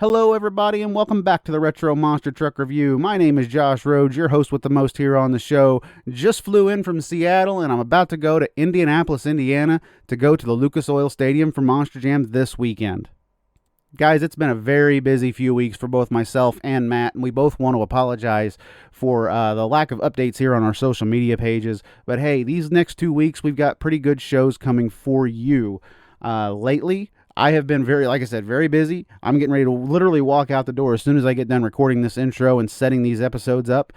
Hello, everybody, and welcome back to the Retro Monster Truck Review. My name is Josh Rhodes, your host with the most here on the show. Just flew in from Seattle, and I'm about to go to Indianapolis, Indiana, to go to the Lucas Oil Stadium for Monster Jam this weekend. Guys, it's been a very busy few weeks for both myself and Matt, and we both want to apologize for the lack of updates here on our social media pages. But hey, these next 2 weeks, we've got pretty good shows coming for you. Lately, I have been very busy. I'm getting ready to literally walk out the door as soon as I get done recording this intro and setting these episodes up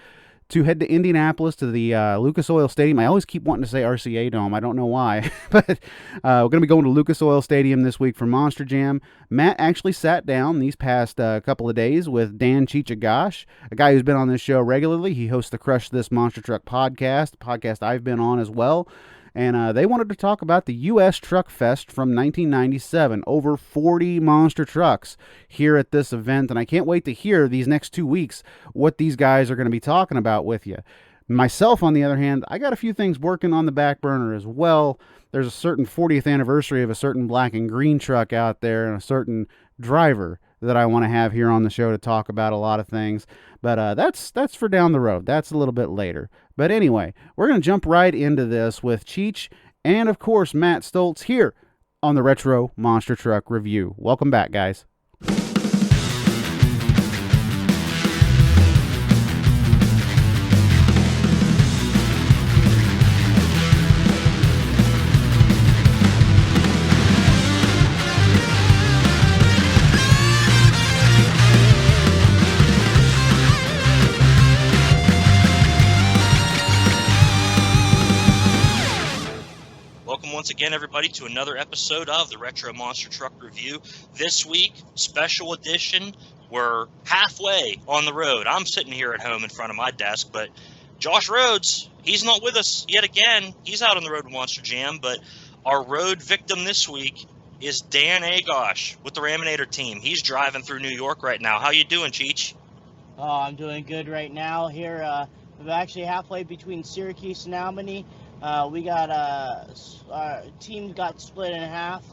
to head to Indianapolis to the Lucas Oil Stadium. I always keep wanting to say RCA Dome. I don't know why. But we're going to be going to Lucas Oil Stadium this week for Monster Jam. Matt actually sat down these past couple of days with Dan, Cheech, Agosh, a guy who's been on this show regularly. He hosts the Crush This Monster Truck podcast, a podcast I've been on as well. And they wanted to talk about the US Truckfest from 1997. Over 40 monster trucks here at this event. And I can't wait to hear these next 2 weeks what these guys are going to be talking about with you. Myself, on the other hand, I got a few things working on the back burner as well. There's a certain 40th anniversary of a certain black and green truck out there and a certain driver that I want to have here on the show to talk about a lot of things. But that's for down the road. That's a little bit later. But anyway, we're going to jump right into this with Cheech and, of course, Matt Stoltz here on the Retro Monster Truck Review. Welcome back, guys. Once again, everybody, to another episode of the Retro Monster Truck Review. This week, special edition, we're halfway on the road. I'm sitting here at home in front of my desk, but Josh Rhodes, he's not with us yet again. He's out on the road with Monster Jam, but our road victim this week is Dan Agosh with the Raminator team. He's driving through New York right now. How you doing, Cheech? Oh, I'm doing good right now here. I'm actually halfway between Syracuse and Albany. We got our team got split in half.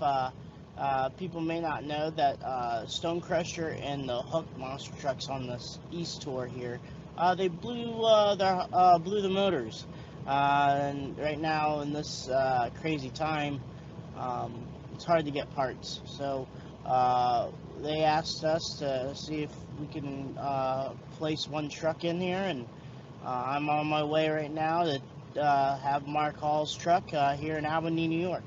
People may not know that Stone Crusher and the Hook monster trucks on this East tour here, they blew the motors. And right now in this crazy time, it's hard to get parts. So they asked us to see if we can place one truck in here, and I'm on my way right now to have Mark Hall's truck here in Albany, New York.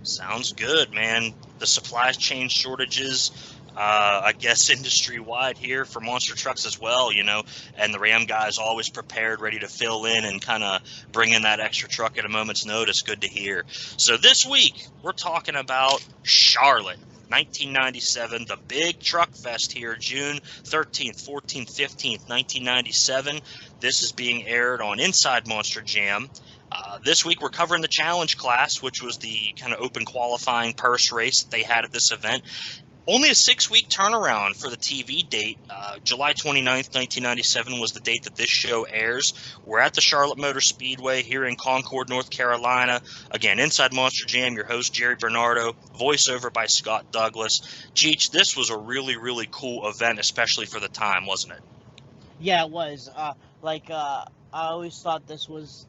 Sounds good, man. The supply chain shortages, I guess industry-wide here for monster trucks as well, you know, and the Ram guys always prepared, ready to fill in and kind of bring in that extra truck at a moment's notice. Good to hear. So this week, we're talking about Charlotte. 1997, the big truck fest here, June 13th, 14th, 15th, 1997. This is being aired on Inside Monster Jam. This week we're covering the challenge class, which was the kind of open qualifying purse race that they had at this event. Only a 6-week turnaround for the TV date. July 29th, 1997 was the date that this show airs. We're at the Charlotte Motor Speedway here in Concord, North Carolina. Again, Inside Monster Jam, your host, Jerry Bernardo, voiceover by Scott Douglas. Cheech, this was a really, really cool event, especially for the time, wasn't it? Yeah, it was. I always thought this was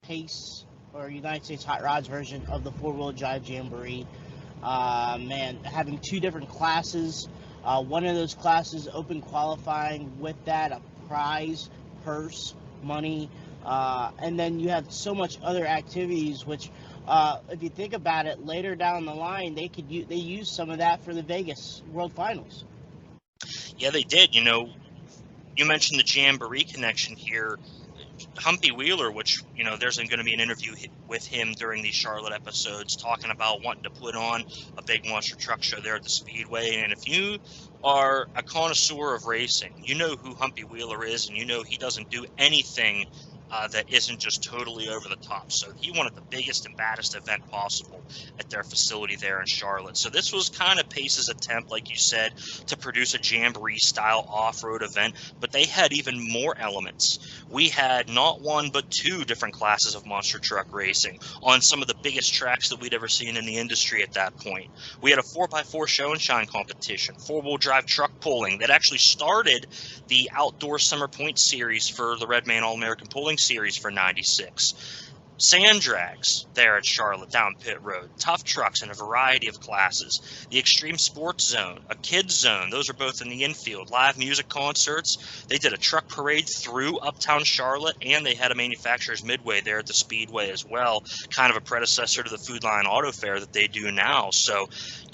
PACE, or United States Hot Rods version of the four-wheel drive Jamboree. Man, having two different classes, one of those classes open qualifying, with that a prize, purse, money, and then you have so much other activities, which if you think about it, later down the line they use some of that for the Vegas World Finals. Yeah, they did. You know, you mentioned the Jamboree connection here. Humpy Wheeler, which, you know, there's going to be an interview with him during these Charlotte episodes talking about wanting to put on a big monster truck show there at the Speedway. And if you are a connoisseur of racing, you know who Humpy Wheeler is, and you know he doesn't do anything that isn't just totally over the top. So he wanted the biggest and baddest event possible at their facility there in Charlotte. So this was kind of Pace's attempt, like you said, to produce a jamboree style off-road event, but they had even more elements. We had not one but two different classes of monster truck racing on some of the biggest tracks that we'd ever seen in the industry at that point. We had a 4x4 show and shine competition, four-wheel drive truck pulling that actually started the Outdoor Summer Point series for the Redman All-American Pulling Series for 96. Sand drags there at Charlotte down pit road, tough trucks in a variety of classes, the extreme sports zone, a kids zone, those are both in the infield, live music concerts. They did a truck parade through uptown Charlotte, and they had a manufacturer's midway there at the Speedway as well, kind of a predecessor to the Food Line Auto Fair that they do now. So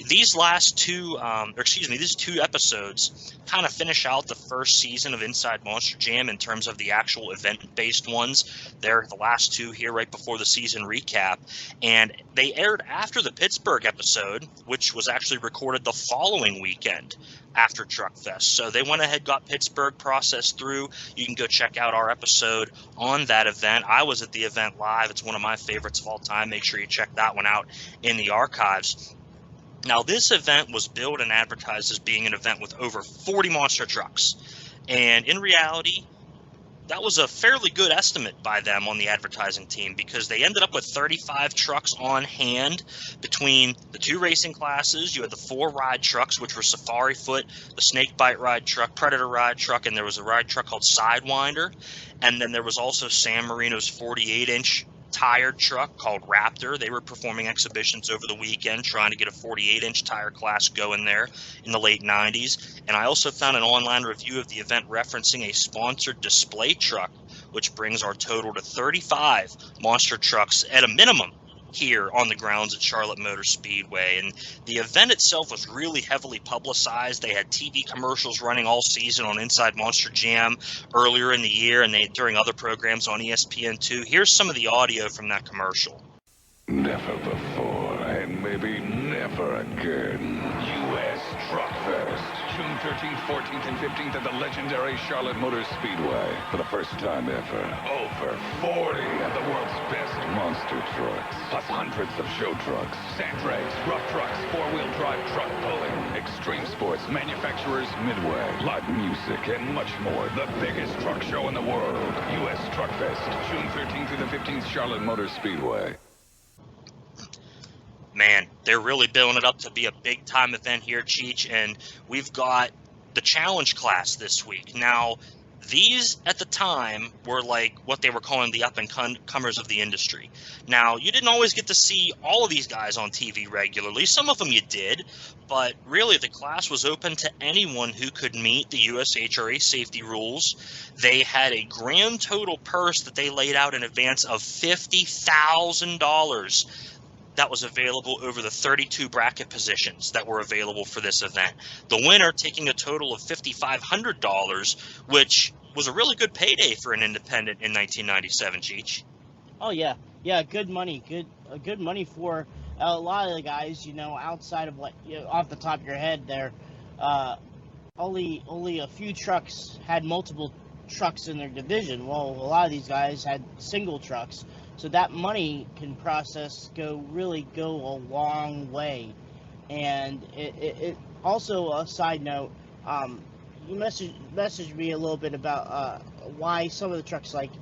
these last two, these two episodes kind of finish out the first season of Inside Monster Jam in terms of the actual event-based ones. They're the last two here right before the season recap, and they aired after the Pittsburgh episode, which was actually recorded the following weekend after Truckfest. So they went ahead, got Pittsburgh processed through. You can go check out our episode on that event. I was at the event live. It's one of my favorites of all time. Make sure you check that one out in the archives. Now, this event was billed and advertised as being an event with over 40 monster trucks, and in reality, that was a fairly good estimate by them on the advertising team, because they ended up with 35 trucks on hand between the two racing classes. You had the 4 ride trucks, which were Safari Foot, the Snakebite ride truck, Predator ride truck, and there was a ride truck called Sidewinder. And then there was also San Marino's 48-inch tired truck called Raptor. They were performing exhibitions over the weekend trying to get a 48-inch tire class going there in the late 90s. And I also found an online review of the event referencing a sponsored display truck, which brings our total to 35 monster trucks at a minimum here on the grounds at Charlotte Motor Speedway. And the event itself was really heavily publicized. They had TV commercials running all season on Inside Monster Jam earlier in the year, and during other programs on ESPN2. Here's some of the audio from that commercial. Never before, and maybe never again. U.S. Truckfest, June 13th, 14th, and 15th at the legendary Charlotte Motor Speedway. For the first time ever, over 40 of the world's best monster trucks, plus hundreds of show trucks, sand drags, rough trucks, four-wheel drive truck pulling, extreme sports, manufacturers midway, live music, and much more. The biggest truck show in the world. U.S. Truckfest, June 13th through the 15th, Charlotte Motor Speedway. Man, they're really building it up to be a big-time event here, Cheech, and we've got the challenge class this week. Now, these, at the time, were like what they were calling the up-and-comers of the industry. Now, you didn't always get to see all of these guys on TV regularly. Some of them you did, but really the class was open to anyone who could meet the USHRA safety rules. They had a grand total purse that they laid out in advance of $50,000. That was available over the 32 bracket positions that were available for this event. The winner taking a total of $5,500, which was a really good payday for an independent in 1997, Cheech. Oh yeah, good money, good money for a lot of the guys. You know, outside of what off the top of your head there, only a few trucks had multiple trucks in their division. Well, a lot of these guys had single trucks. So that money can really go a long way. And it also, a side note, you messaged me a little bit about why some of the trucks, like,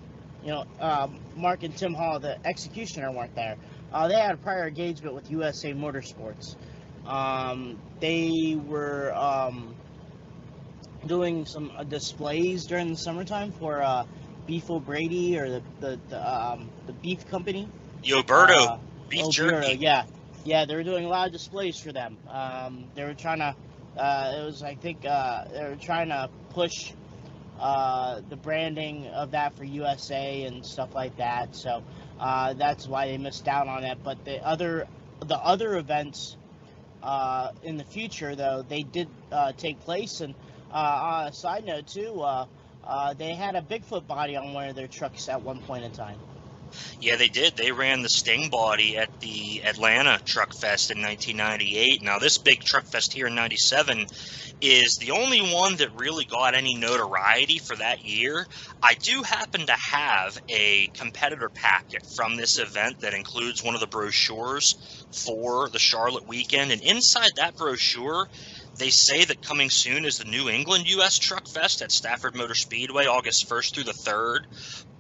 Mark and Tim Hall, the executioner, weren't there. They had a prior engagement with USA Motorsports. They were doing some displays during the summertime for Beef O'Brady, or the beef company. Yoberto beef jerky. Yeah, they were doing a lot of displays for them. They were trying to, they were trying to push the branding of that for USA and stuff like that. So that's why they missed out on it. But the other events in the future, though, they did take place. And on a side note too, they had a Bigfoot body on one of their trucks at one point in time. Yeah, they did. They ran the Sting body at the Atlanta Truckfest in 1998. Now, this big Truckfest here in 97 is the only one that really got any notoriety for that year. I do happen to have a competitor packet from this event that includes one of the brochures for the Charlotte weekend. And inside that brochure, they say that coming soon is the New England US Truck Fest at Stafford Motor Speedway, August 1st through the 3rd.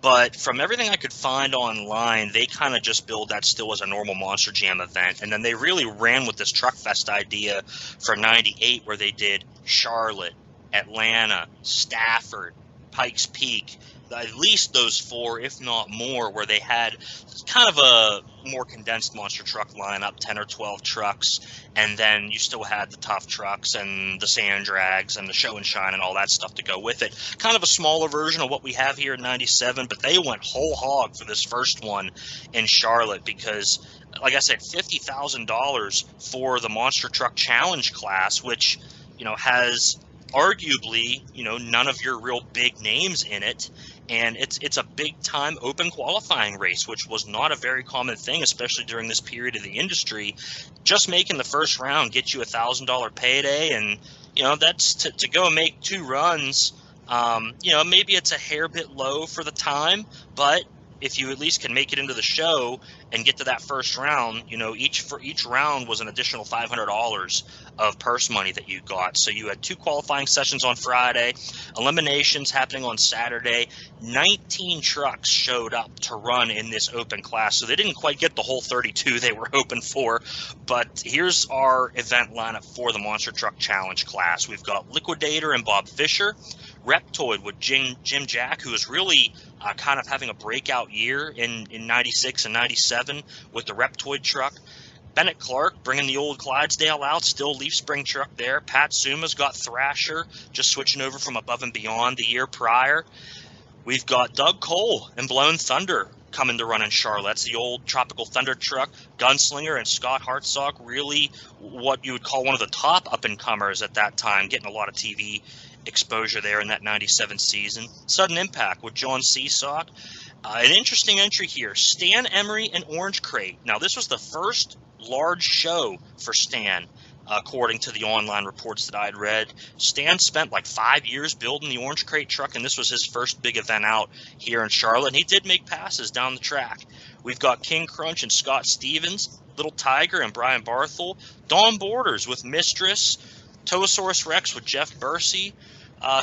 But from everything I could find online, they kind of just billed that still as a normal Monster Jam event. And then they really ran with this Truck Fest idea for 98, where they did Charlotte, Atlanta, Stafford, Pikes Peak, at least those 4, if not more, where they had kind of a more condensed monster truck lineup, 10 or 12 trucks, and then you still had the tough trucks and the sand drags and the show and shine and all that stuff to go with it. Kind of a smaller version of what we have here in 97, but they went whole hog for this first one in Charlotte because, like I said, $50,000 for the Monster Truck Challenge class, which, has arguably, none of your real big names in it. And it's a big-time open qualifying race, which was not a very common thing, especially during this period of the industry. Just making the first round gets you $1,000 payday, and that's to go and make 2 runs. Maybe it's a hair bit low for the time, but if you at least can make it into the show and get to that first round, each round was an additional $500 of purse money that you got. So you had 2 qualifying sessions on Friday, eliminations happening on Saturday. 19 trucks showed up to run in this open class, so they didn't quite get the whole 32 they were hoping for. But here's our event lineup for the Monster Truck Challenge class. We've got Liquidator and Bob Fisher, Reptoid with Jim Jack, who is really kind of having a breakout year in 96 and 97 with the Reptoid truck. Bennett Clark bringing the old Clydesdale out, still Leaf Spring truck there. Pat Suma's got Thrasher, just switching over from Above and Beyond the year prior. We've got Doug Cole and Blown Thunder coming to run in Charlotte. That's the old Tropical Thunder truck. Gunslinger and Scott Hartsock, really what you would call one of the top up-and-comers at that time, getting a lot of TV exposure there in that 97 season. Sudden Impact with John Seasock. An interesting entry here, Stan Emery and Orange Crate. Now, this was the first large show for Stan, according to the online reports that I'd read. Stan spent like 5 years building the Orange Crate truck, and this was his first big event out here in Charlotte, and he did make passes down the track. We've got King Crunch and Scott Stevens, Little Tiger and Brian Barthel, Dawn Borders with Mistress, Tosaurus Rex with Jeff Bursey.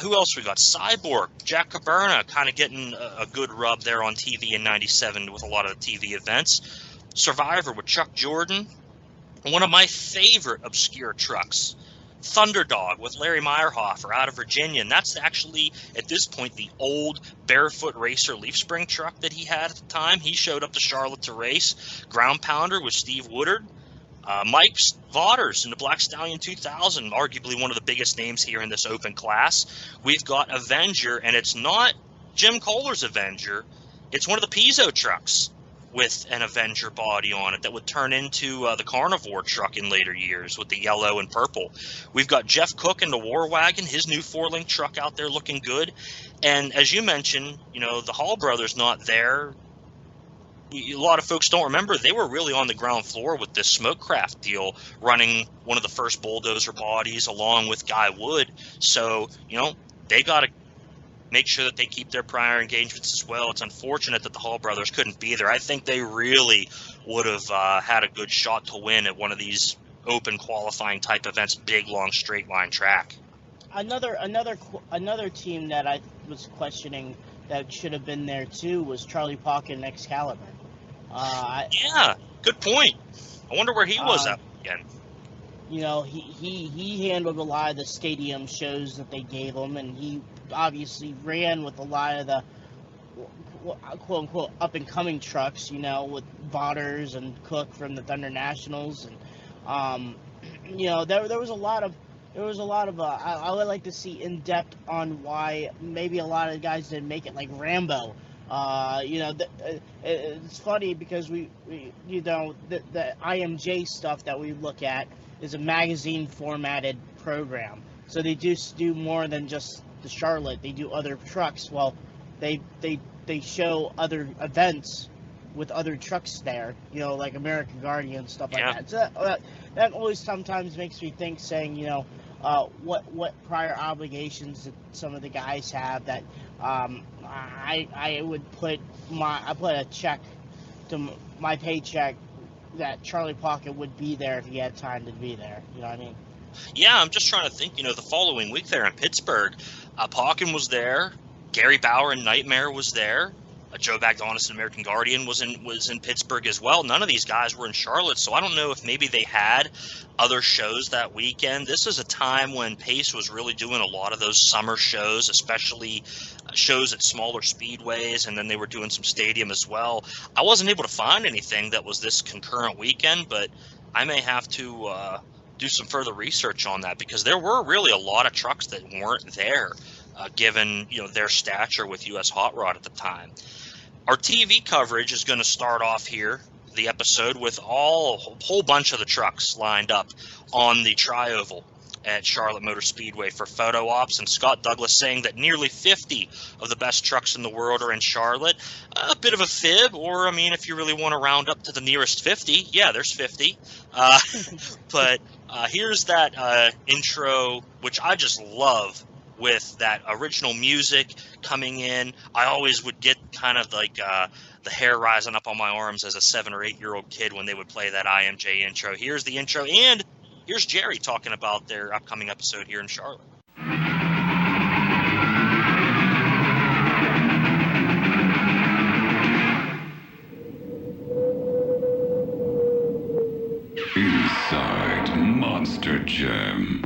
Who else we got? Cyborg, Jack Caberna, kind of getting a good rub there on TV in 97 with a lot of the TV events. Survivor with Chuck Jordan. One of my favorite obscure trucks, Thunderdog with Larry Meyerhofer out of Virginia. And that's actually, at this point, the old Barefoot Racer Leaf Spring truck that he had at the time. He showed up to Charlotte to race. Ground Pounder with Steve Woodard. Mike Vaughters in the Black Stallion 2000, arguably one of the biggest names here in this open class. We've got Avenger, and it's not Jim Kohler's Avenger. It's one of the Pizzo trucks with an Avenger body on it that would turn into the Carnivore truck in later years with the yellow and purple. We've got Jeff Cook in the War Wagon, his new 4-link truck out there looking good. And as you mentioned, the Hall brothers not there. A lot of folks don't remember they were really on the ground floor with this Smokecraft deal, running one of the first bulldozer bodies along with Guy Wood. So, they got to make sure that they keep their prior engagements as well. It's unfortunate that the Hall brothers couldn't be there. I think they really would have had a good shot to win at one of these open qualifying type events, big, long, straight line track. Another team that I was questioning that should have been there too was Charlie Pocket and Excalibur. Yeah, good point. I wonder where he was at again. He handled a lot of the stadium shows that they gave him, and he obviously ran with a lot of the quote unquote up and coming trucks. With Vaughters and Cook from the Thunder Nationals, and there was a lot of. I would like to see in depth on why maybe a lot of the guys didn't make it, like Rambo. It's funny because the IMJ stuff that we look at is a magazine formatted program. So they do more than just the Charlotte. They do other trucks. Well, they show other events with other trucks there, you know, like American Guardian, stuff like Yeah. that. So that always sometimes makes me think, saying, you know, what prior obligations that some of the guys have that I would put a check to my paycheck that Charlie Pocket would be there if he had time to be there. You know what I mean? Yeah, I'm just trying to think, you know, the following week there in Pittsburgh, Pauken was there, Gary Bauer and Nightmare was there, Joe Bagdonis and American Guardian was in Pittsburgh as well. None of these guys were in Charlotte, so I don't know if maybe they had other shows that weekend. This is a time when Pace was really doing a lot of those summer shows, especially shows at smaller speedways, and then they were doing some stadium as well. I wasn't able to find anything that was this concurrent weekend, but I may have to do some further research on that, because there were really a lot of trucks that weren't there, given, you know, their stature with US Hot Rod at the time. Our TV coverage is going to start off here, the episode, with a whole bunch of the trucks lined up on the tri-oval at Charlotte Motor Speedway for photo ops, and Scott Douglas saying that nearly 50 of the best trucks in the world are in Charlotte. A bit of a fib, or, I mean, if you really want to round up to the nearest 50, yeah, there's 50. But here's that intro, which I just love, with that original music coming in. I always would get kind of like the hair rising up on my arms as a 7 or 8 year old kid when they would play that IMJ intro. Here's the intro, and here's Jerry talking about their upcoming episode here in Charlotte. Inside Monster Jam.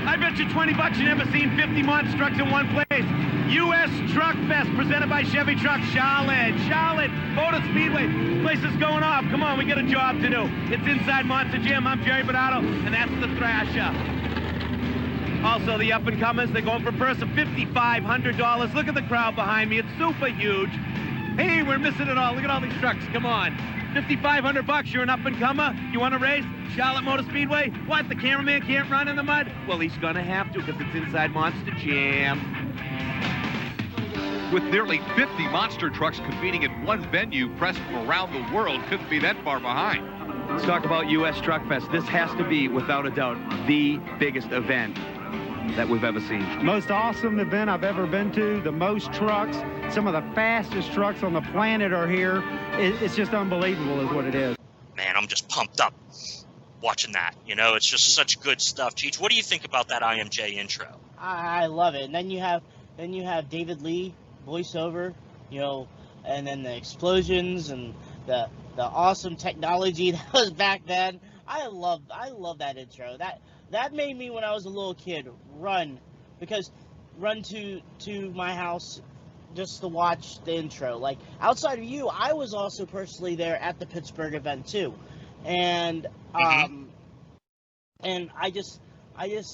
I bet you $20 you never seen 50 monster trucks in one place. US Truckfest, presented by Chevy Trucks, Charlotte Motor Speedway. Place is going off. Come on, we got a job to do. It's Inside Monster Jam. I'm Jerry Bernardo, and that's the Thrasher. Also, the up-and-comers, they're going for a purse of $5,500. Look at the crowd behind me. It's super huge. Hey, we're missing it all. Look at all these trucks. Come on. $5,500. You're an up-and-comer. You want to race? Charlotte Motor Speedway? What, the cameraman can't run in the mud? Well, he's going to have to, because it's Inside Monster Jam. With nearly 50 monster trucks competing in one venue, press from around the world couldn't be that far behind. Let's talk about US Truckfest. This has to be, without a doubt, the biggest event that we've ever seen. Most awesome event I've ever been to. The most trucks, some of the fastest trucks on the planet are here. It's just unbelievable is what it is. Man, I'm just pumped up watching that. You know, it's just such good stuff. Cheech, what do you think about that IMJ intro? I love it. And then you have David Lee voiceover, you know, and then the explosions and the awesome technology that was back then. I love that intro. That made me, when I was a little kid, run to my house just to watch the intro. Like, outside of you, I was also personally there at the Pittsburgh event too, and and I just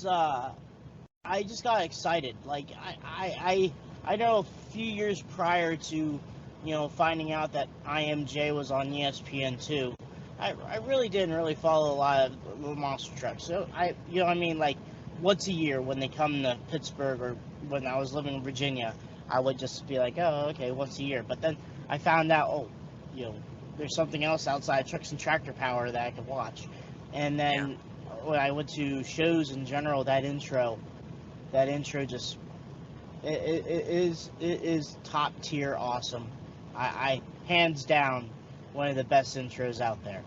got excited. Like, I know a few years prior to, you know, finding out that IMJ was on ESPN2, I really didn't really follow a lot of the monster trucks. So you know what I mean, like, once a year when they come to Pittsburgh, or when I was living in Virginia, I would just be like, oh, okay, once a year. But then I found out, oh, you know, there's something else outside Trucks and Tractor Power that I could watch. And then when I went to shows in general, that intro just, it is top tier awesome. I hands down one of the best intros out there.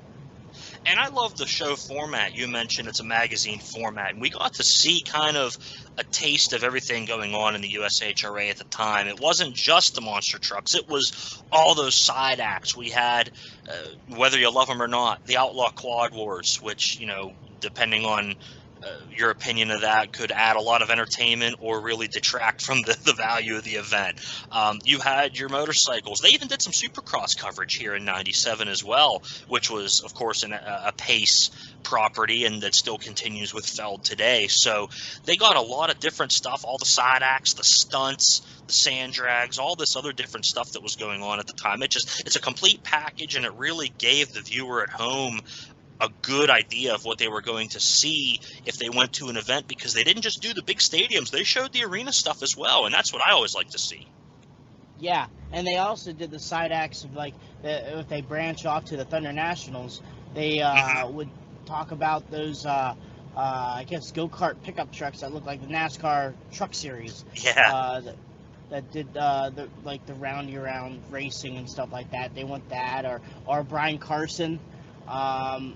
And I love the show format. You mentioned it's a magazine format, and we got to see kind of a taste of everything going on in the USHRA at the time. It wasn't just the monster trucks. It was all those side acts. We had, whether you love them or not, the Outlaw Quad Wars, which, you know, depending on your opinion of that, could add a lot of entertainment or really detract from the value of the event. You had your motorcycles. They even did some Supercross coverage here in '97 as well, which was, of course, a Pace property, and that still continues with Feld today. So they got a lot of different stuff, all the side acts, the stunts, the sand drags, all this other different stuff that was going on at the time. It's a complete package, and it really gave the viewer at home a good idea of what they were going to see if they went to an event, because they didn't just do the big stadiums, they showed the arena stuff as well, and that's what I always like to see. Yeah, and they also did the side acts of like if they branch off to the Thunder Nationals, they would talk about those I guess go-kart pickup trucks that look like the NASCAR Truck Series. Yeah. That did the roundy around racing and stuff like that. They want that, or Brian Carson. I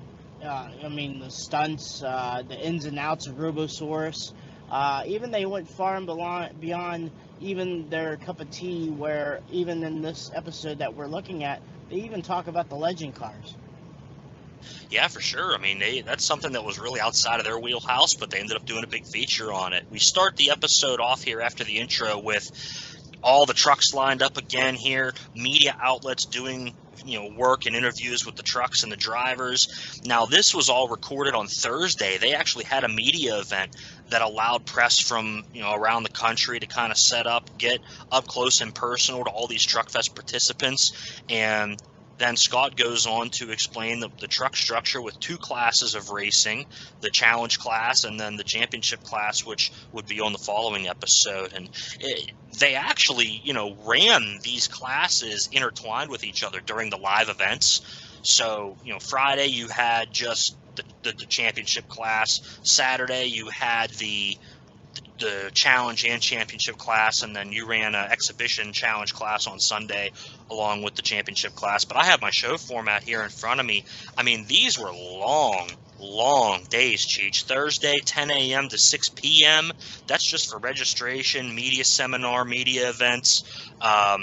mean the stunts, the ins and outs of Robosaurus. Even they went far and beyond even their cup of tea, where even in this episode that we're looking at, they even talk about the legend cars. Yeah, for sure. I mean, that's something that was really outside of their wheelhouse, but they ended up doing a big feature on it. We start the episode off here after the intro with all the trucks lined up again here, media outlets doing work and interviews with the trucks and the drivers. Now, this was all recorded on Thursday. They actually had a media event that allowed press from around the country to kind of set up, get up close and personal to all these Truckfest participants. And then Scott goes on to explain the truck structure with two classes of racing, the challenge class and then the championship class, which would be on the following episode. And they actually, ran these classes intertwined with each other during the live events. So, Friday you had just the championship class. Saturday you had the challenge and championship class, and then you ran an exhibition challenge class on Sunday along with the championship class. But I have my show format here in front of me. I mean, these were long days, Cheech. Thursday, 10 a.m. to 6 p.m. That's just for registration, media seminar, media events.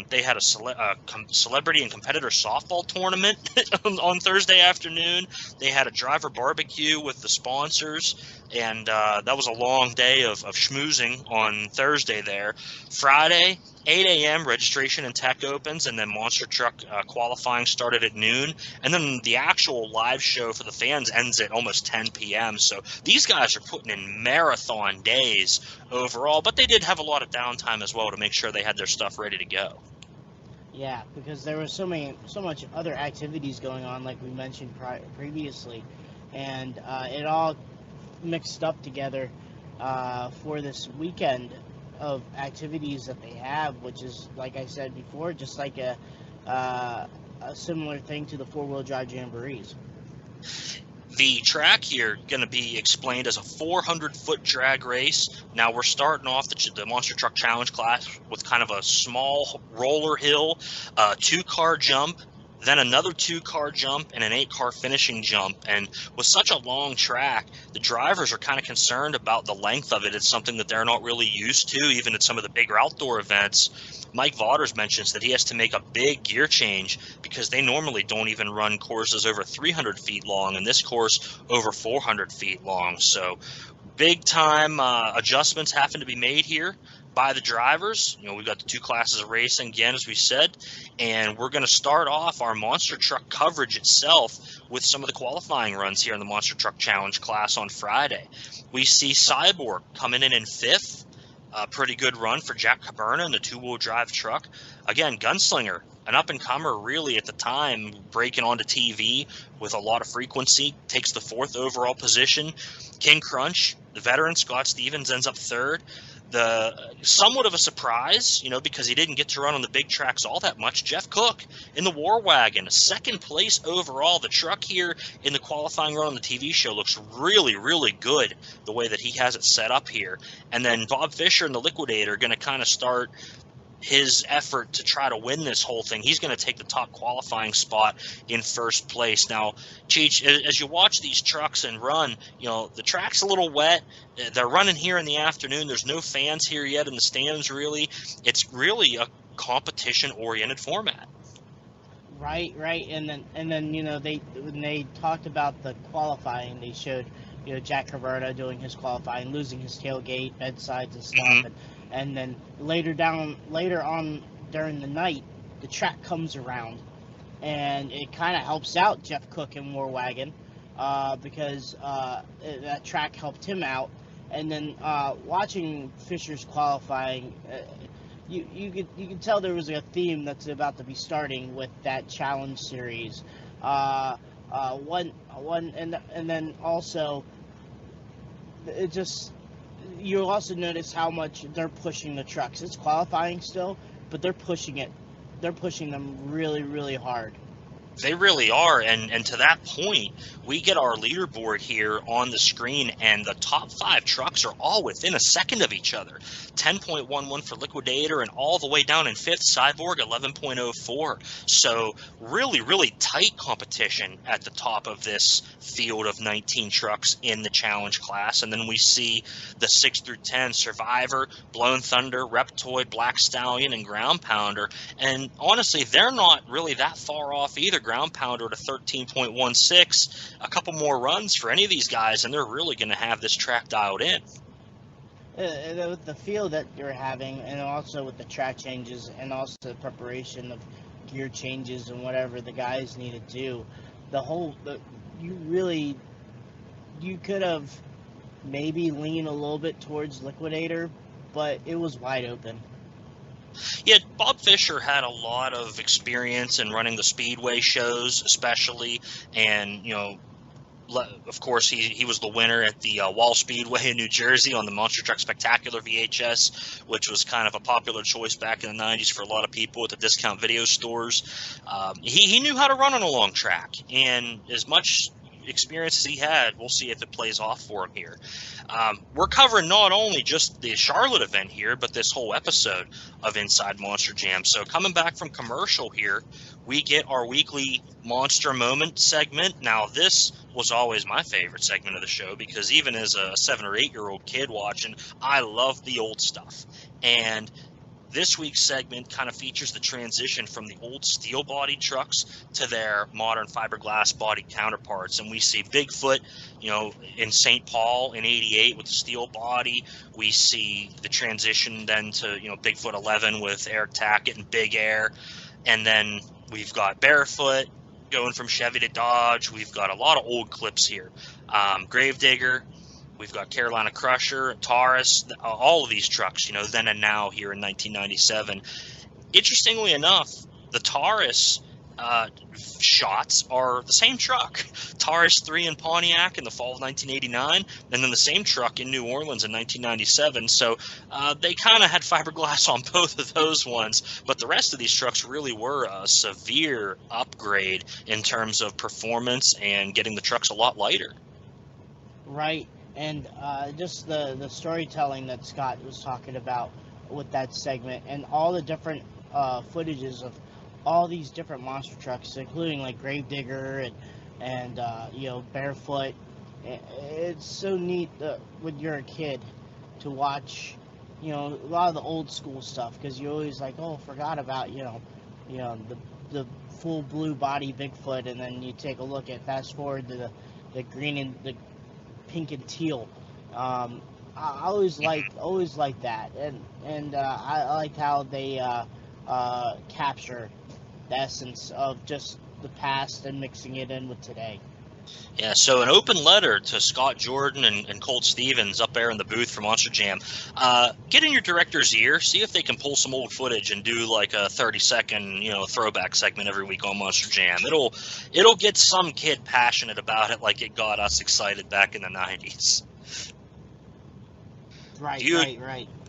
They had a celebrity and competitor softball tournament on Thursday afternoon. They had a driver barbecue with the sponsors, and that was a long day of schmoozing on Thursday there. Friday, 8 a.m. registration and tech opens, and then monster truck qualifying started at noon, and then the actual live show for the fans ends at almost 10 p.m. So these guys are putting in marathon days overall, but they did have a lot of downtime as well to make sure they had their stuff ready to go. Yeah, because there was so much other activities going on, like we mentioned previously, and it all mixed up together for this weekend of activities that they have, which is, like I said before, just like a similar thing to the four-wheel drive jamborees. The track here going to be explained as a 400-foot drag race. Now we're starting off the Monster Truck Challenge class with kind of a small roller hill, 2-car jump, then another 2-car jump, and an 8-car finishing jump. And with such a long track, the drivers are kind of concerned about the length of it. It's something that they're not really used to, even at some of the bigger outdoor events. Mike Vaughters mentions that he has to make a big gear change because they normally don't even run courses over 300 feet long, and this course over 400 feet long. So big time adjustments having to be made here by the drivers. We've got the two classes of racing again, as we said, and we're going to start off our monster truck coverage itself with some of the qualifying runs here in the Monster Truck Challenge class on Friday. We see Cyborg coming in 5th. A pretty good run for Jack Caberna in the two-wheel drive truck. Again, Gunslinger, an up-and-comer really at the time, breaking onto TV with a lot of frequency, takes the 4th overall position. King Crunch, the veteran, Scott Stevens, ends up 3rd. Somewhat of a surprise, because he didn't get to run on the big tracks all that much. Jeff Cook in the War Wagon, 2nd place overall. The truck here in the qualifying run on the TV show looks really, really good the way that he has it set up here. And then Bob Fisher and the Liquidator are going to kind of start his effort to try to win this whole thing. He's going to take the top qualifying spot in 1st place. Now, Cheech, as you watch these trucks and run, the track's a little wet. They're running here in the afternoon. There's no fans here yet in the stands, really. It's really a competition-oriented format. Right. And then when they talked about the qualifying, they showed Jack Caberna doing his qualifying, losing his tailgate, bedsides and stuff. Mm-hmm. And then later on during the night, the track comes around, and it kind of helps out Jeff Cook and War Wagon because that track helped him out. And then watching Fisher's qualifying, you could tell there was a theme that's about to be starting with that challenge series. And then also you also notice how much they're pushing the trucks. It's qualifying still, but they're pushing it. They're pushing them really, really hard. They really are, and to that point, we get our leaderboard here on the screen, and the top 5 trucks are all within a second of each other. 10.11 for Liquidator, and all the way down in 5th, Cyborg, 11.04. So really, really tight competition at the top of this field of 19 trucks in the challenge class. And then we see the 6 through 10, Survivor, Blown Thunder, Reptoid, Black Stallion, and Ground Pounder. And honestly, they're not really that far off either. Ground Pounder to 13.16, a couple more runs for any of these guys, and they're really going to have this track dialed in. With the field that you're having, and also with the track changes, and also the preparation of gear changes and whatever the guys need to do, you could have maybe leaned a little bit towards Liquidator, but it was wide open. Yeah, Bob Fisher had a lot of experience in running the Speedway shows, especially, and, you know, of course, he was the winner at the Wall Speedway in New Jersey on the Monster Truck Spectacular VHS, which was kind of a popular choice back in the 90s for a lot of people at the discount video stores. He knew how to run on a long track, and as much experience as he had, we'll see if it plays off for him here. We're covering not only just the Charlotte event here, but this whole episode of Inside Monster Jam. So coming back from commercial here, we get our weekly Monster Moment segment. Now, this was always my favorite segment of the show, because even as a 7 or 8 year old kid watching, I love the old stuff. And this week's segment kind of features the transition from the old steel body trucks to their modern fiberglass body counterparts. And we see Bigfoot, you know, in St. Paul in 88 with the steel body. We see the transition then to, you know, Bigfoot 11 with Eric Tackett and Big Air. And then we've got Barefoot going from Chevy to Dodge. We've got a lot of old clips here. Gravedigger. We've got Carolina Crusher, Taurus, all of these trucks, you know, then and now here in 1997. Interestingly enough, the Taurus shots are the same truck. Taurus 3 in Pontiac in the fall of 1989, and then the same truck in New Orleans in 1997. So they kind of had fiberglass on both of those ones, but the rest of these trucks really were a severe upgrade in terms of performance and getting the trucks a lot lighter. Right. And just the storytelling that Scott was talking about with that segment, and all the different footages of all these different monster trucks, including like Gravedigger and you know, Barefoot. It's so neat when you're a kid to watch, you know, a lot of the old school stuff, because you always like, oh, forgot about you know the full blue body Bigfoot, and then you take a look at fast forward to the green and the pink and teal. I always liked that, and I liked how they capture the essence of just the past and mixing it in with today. Yeah, so an open letter to Scott Jordan and Colt Stevens up there in the booth for Monster Jam. Get in your director's ear, see if they can pull some old footage and do like a 30-second, you know, throwback segment every week on Monster Jam. It'll get some kid passionate about it like it got us excited back in the 90s. Right.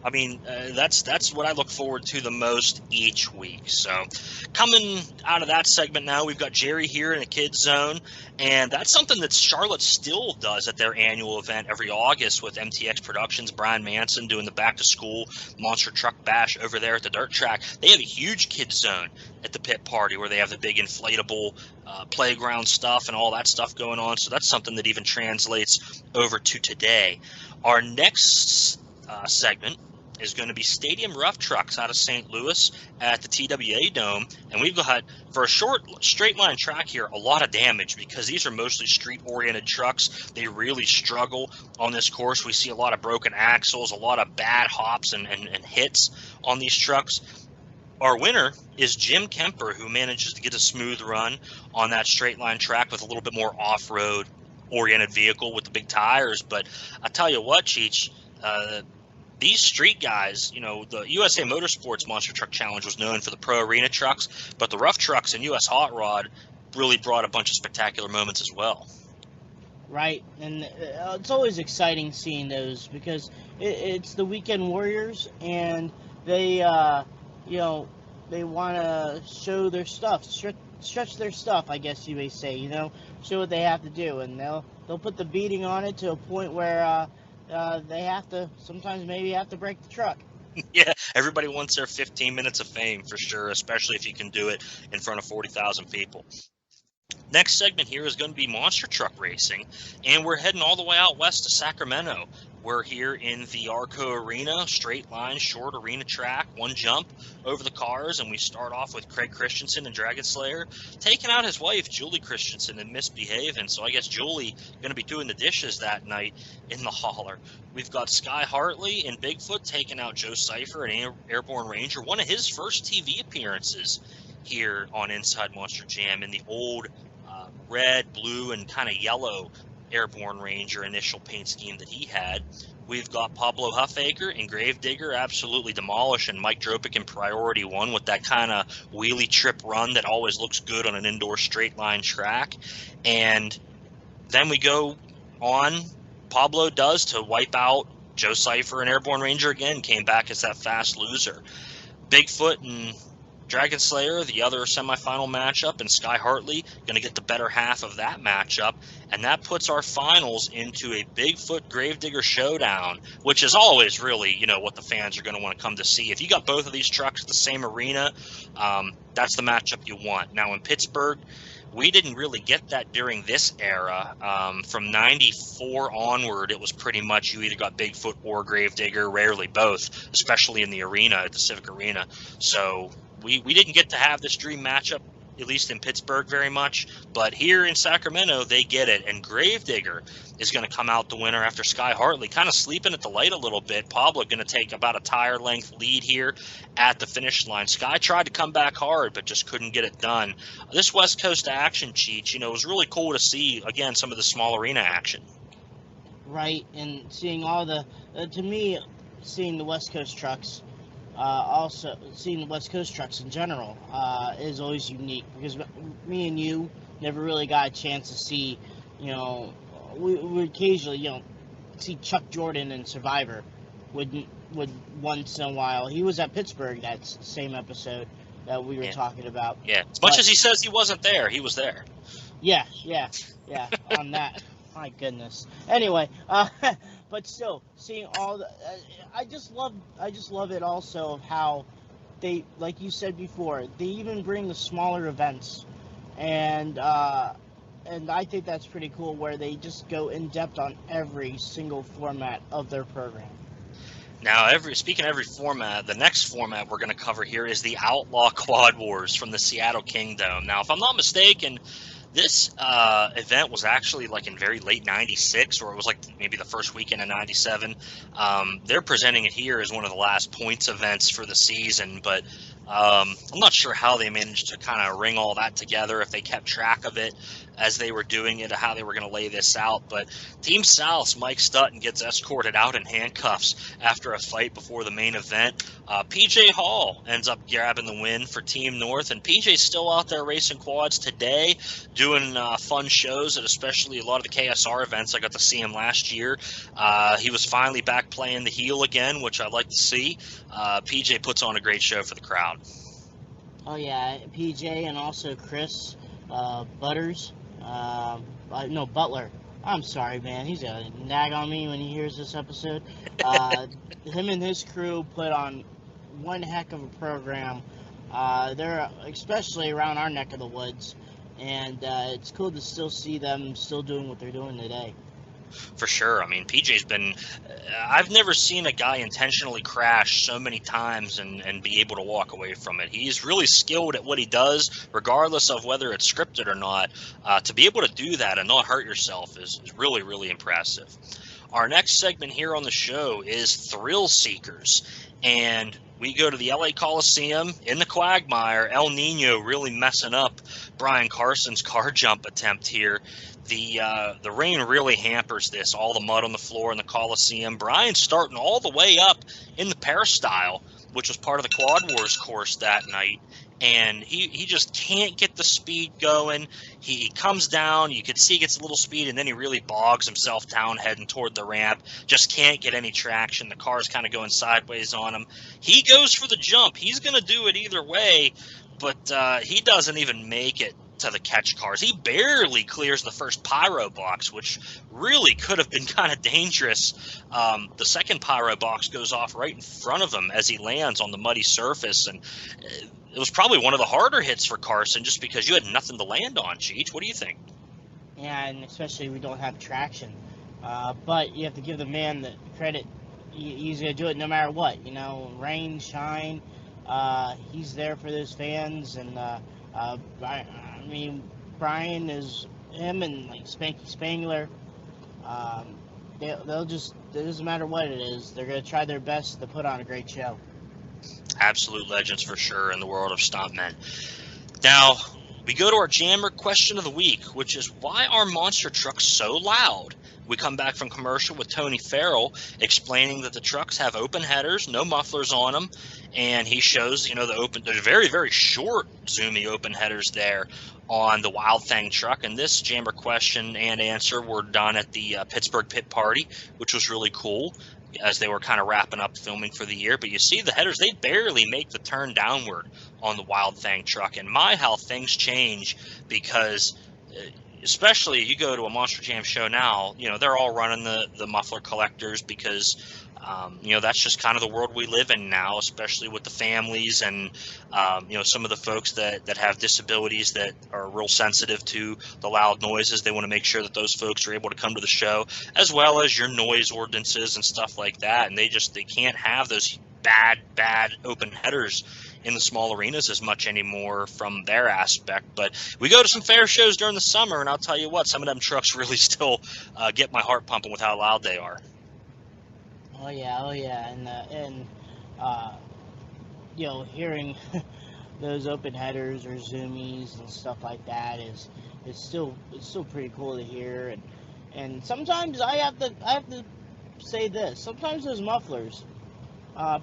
I mean, that's what I look forward to the most each week. So coming out of that segment now, we've got Jerry here in a Kids Zone, and that's something that Charlotte still does at their annual event every August with MTX Productions, Brian Manson doing the back-to-school Monster Truck Bash over there at the dirt track. They have a huge Kids Zone at the pit party where they have the big inflatable playground stuff and all that stuff going on. So that's something that even translates over to today. Our next segment is going to be Stadium Rough Trucks out of St. Louis at the TWA Dome. And we've got, for a short straight line track here, a lot of damage because these are mostly street-oriented trucks. They really struggle on this course. We see a lot of broken axles, a lot of bad hops and hits on these trucks. Our winner is Jim Kemper, who manages to get a smooth run on that straight line track with a little bit more off-road oriented vehicle with the big tires. But I tell you what, Cheech, these street guys, you know, the USA Motorsports Monster Truck Challenge was known for the pro arena trucks, but the rough trucks and US Hot Rod really brought a bunch of spectacular moments as well. Right, and it's always exciting seeing those because it's the weekend warriors, and they they want to show their stuff, stretch their stuff, I guess you may say, show what they have to do, and they'll put the beating on it to a point where they have to sometimes maybe have to break the truck. Yeah, everybody wants their 15 minutes of fame for sure, especially if you can do it in front of 40,000 people. Next segment here is going to be monster truck racing, and we're heading all the way out west to Sacramento. We're here in the Arco Arena, straight line, short arena track, one jump over the cars, and we start off with Craig Christensen and Dragon Slayer taking out his wife, Julie Christensen, and misbehaving. So I guess Julie going to be doing the dishes that night in the hauler. We've got Sky Hartley and Bigfoot taking out Joe Cipher and Airborne Ranger, one of his first TV appearances here on Inside Monster Jam in the old red, blue, and kind of yellow Airborne Ranger initial paint scheme that he had. We've got Pablo Huffaker and Gravedigger absolutely demolishing Mike Dropic in Priority 1 with that kind of wheelie trip run that always looks good on an indoor straight line track. And then we go on, Pablo does, to wipe out Joe Cipher and Airborne Ranger again, came back as that fast loser. Bigfoot and Dragon Slayer, the other semifinal matchup, and Sky Hartley going to get the better half of that matchup, and that puts our finals into a Bigfoot Gravedigger showdown, which is always really, what the fans are going to want to come to see. If you got both of these trucks at the same arena, that's the matchup you want. Now in Pittsburgh, we didn't really get that during this era. From 94 onward, it was pretty much you either got Bigfoot or Gravedigger, rarely both, especially in the arena, at the Civic Arena. So we didn't get to have this dream matchup, at least in Pittsburgh, very much. But here in Sacramento, they get it. And Gravedigger is going to come out the winner after Sky Hartley kind of sleeping at the light a little bit. Pablo going to take about a tire length lead here at the finish line. Sky tried to come back hard, but just couldn't get it done. This West Coast action, Cheech, it was really cool to see, again, some of the small arena action. Right, and seeing all the, to me, seeing the West Coast trucks, also seeing the West Coast trucks in general is always unique, because me and you never really got a chance to see, we occasionally, see Chuck Jordan and Survivor would once in a while. He was at Pittsburgh that same episode that we were talking about. Yeah, as much as he says he wasn't there, he was there. Yeah, on that. My goodness. Anyway, but still, seeing all the, I just love it also of how they, like you said before, they even bring the smaller events, and I think that's pretty cool, where they just go in depth on every single format of their program. Now, speaking of every format, the next format we're going to cover here is the Outlaw Quad Wars from the Seattle Kingdom. Now, if I'm not mistaken, this event was actually like in very late 96, or it was like maybe the first weekend of 97. They're presenting it here as one of the last points events for the season, but I'm not sure how they managed to kind of ring all that together, if they kept track of it as they were doing it, or how they were going to lay this out. But Team South's Mike Stutton gets escorted out in handcuffs after a fight before the main event. PJ Hall ends up grabbing the win for Team North, and PJ's still out there racing quads today, doing fun shows at especially a lot of the KSR events. I got to see him last year. He was finally back playing the heel again, which I like to see. PJ puts on a great show for the crowd. Oh yeah, PJ and also Chris Butler. I'm sorry, man. He's gonna nag on me when he hears this episode. Him and his crew put on one heck of a program. They're especially around our neck of the woods, and it's cool to still see them still doing what they're doing today. For sure. I mean, PJ's been I've never seen a guy intentionally crash so many times and be able to walk away from it. He's really skilled at what he does, regardless of whether it's scripted or not. To be able to do that and not hurt yourself is really, really impressive. Our next segment here on the show is Thrill Seekers, and we go to the LA Coliseum in the quagmire. El Nino really messing up Brian Carson's car jump attempt here. The rain really hampers this, all the mud on the floor in the Coliseum. Brian's starting all the way up in the peristyle which was part of the Quad Wars course that night. And he just can't get the speed going. He comes down, you could see he gets a little speed, and then he really bogs himself down heading toward the ramp. Just can't get any traction. The car's kind of going sideways on him. He goes for the jump. He's going to do it either way, but he doesn't even make it to the catch cars. He barely clears the first pyro box, which really could have been kind of dangerous. The second pyro box goes off right in front of him as he lands on the muddy surface, and it was probably one of the harder hits for Carson just because you had nothing to land on. Cheech, what do you think? Yeah, and especially we don't have traction. But you have to give the man the credit. He's going to do it no matter what. You know, rain, shine. He's there for those fans. And, I mean, Brian is him and, like, Spanky Spangler. They'll just, it doesn't matter what it is. They're going to try their best to put on a great show. Absolute legends for sure in the world of stuntmen. Now, we go to our Jammer question of the week, which is, why are monster trucks so loud? We come back from commercial with Tony Farrell explaining that the trucks have open headers, no mufflers on them, and he shows, you know, there's very, very short zoomy open headers there on the Wild Thing truck. And this Jammer question and answer were done at the Pittsburgh Pit Party, which was really cool, as they were kind of wrapping up filming for the year. But you see the headers, they barely make the turn downward on the Wild Thing truck. And my, how things change, because especially you go to a Monster Jam show now, you know, they're all running the muffler collectors because, you know, that's just kind of the world we live in now, especially with the families and, you know, some of the folks that have disabilities that are real sensitive to the loud noises. They want to make sure that those folks are able to come to the show, as well as your noise ordinances and stuff like that. And they can't have those bad open headers in the small arenas as much anymore from their aspect. But we go to some fair shows during the summer, and I'll tell you what, some of them trucks really still get my heart pumping with how loud they are. Oh yeah, and you know, hearing those open headers or zoomies and stuff like that is still pretty cool to hear. And sometimes I have to say this. Sometimes those mufflers,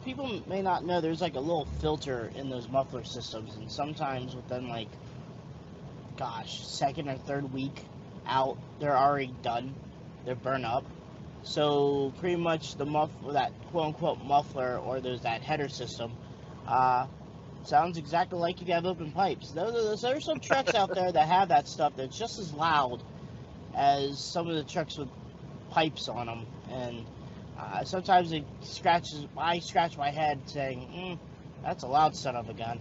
people may not know there's like a little filter in those muffler systems, and sometimes within like, gosh, second or third week out, they're already done. They're burnt up. So pretty much the that quote-unquote muffler or that header system sounds exactly like if you have open pipes. There's some trucks out there that have that stuff that's just as loud as some of the trucks with pipes on them. And sometimes I scratch my head saying, that's a loud son of a gun.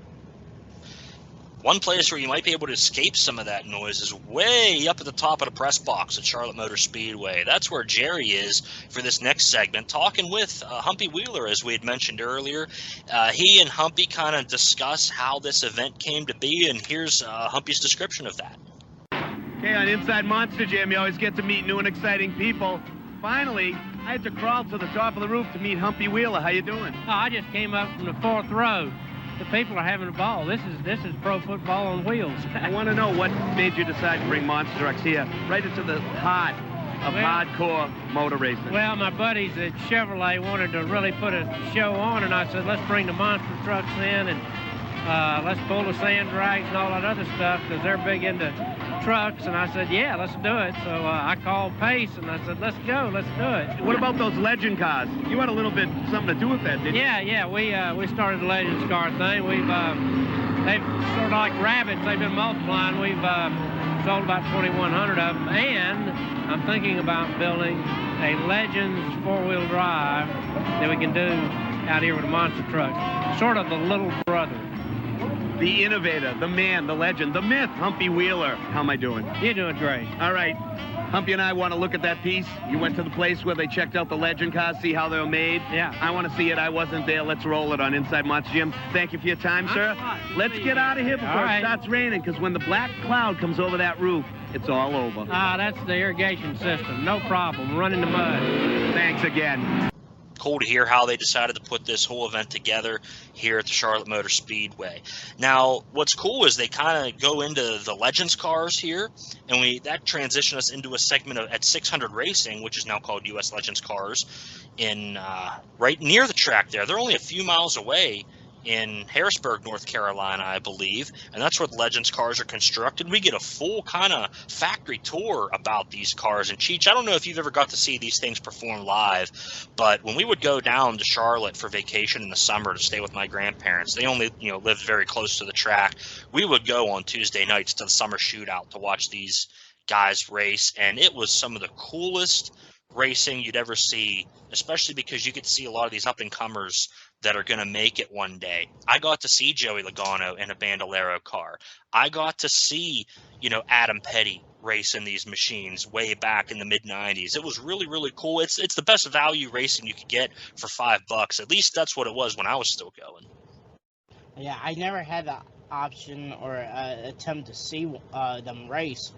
One place where you might be able to escape some of that noise is way up at the top of the press box at Charlotte Motor Speedway. That's where Jerry is for this next segment, talking with Humpy Wheeler, as we had mentioned earlier. He and Humpy kind of discuss how this event came to be, and here's Humpy's description of that. Okay, on Inside Monster Jam, you always get to meet new and exciting people. Finally, I had to crawl to the top of the roof to meet Humpy Wheeler. How you doing? Oh, I just came up from the fourth row. The people are having a ball. This is pro football on wheels. I want to know what made you decide to bring monster trucks here, right into the heart of hardcore motor racing. Well, my buddies at Chevrolet wanted to really put a show on, and I said, let's bring the monster trucks in, and let's pull the sand drags and all that other stuff, because they're big into trucks. And I said, yeah, let's do it. So I called Pace, and I said, let's go, let's do it. What about those legend cars? You had a little bit something to do with that, didn't you? Yeah, we started the Legends car thing. They've sort of like rabbits. They've been multiplying. We've sold about 2,100 of them, and I'm thinking about building a Legends four-wheel drive that we can do out here with a monster truck. Sort of the little brother. The innovator, the man, the legend, the myth, Humpy Wheeler. How am I doing? You're doing great. All right. Humpy and I want to look at that piece. You went to the place where they checked out the legend cars, see how they were made. Yeah. I want to see it. I wasn't there. Let's roll it on Inside Monster Jim. Thank you for your time, sir. Let's get out of here before it starts raining, because when the black cloud comes over that roof, it's all over. That's the irrigation system. No problem. Run in the mud. Thanks again. cool to hear how they decided to put this whole event together here at the Charlotte Motor Speedway. Now, what's cool is they kind of go into the Legends cars here, and that transitioned us into a segment at 600 Racing, which is now called US Legends Cars, in right near the track there. They're only a few miles away in Harrisburg, North Carolina, I believe, and that's where the Legends cars are constructed. We get a full kind of factory tour about these cars. And Cheech, I don't know if you've ever got to see these things perform live, but when we would go down to Charlotte for vacation in the summer to stay with my grandparents, they only lived very close to the track. We would go on Tuesday nights to the summer shootout to watch these guys race, and it was some of the coolest racing you'd ever see, especially because you get to see a lot of these up-and-comers that are going to make it one day. I got to see Joey Logano in a Bandolero car. I got to see, Adam Petty race in these machines way back in the mid-90s. It was really, really cool. It's the best value racing you could get for $5. At least that's what it was when I was still going. Yeah, I never had the option or attempt to see them race.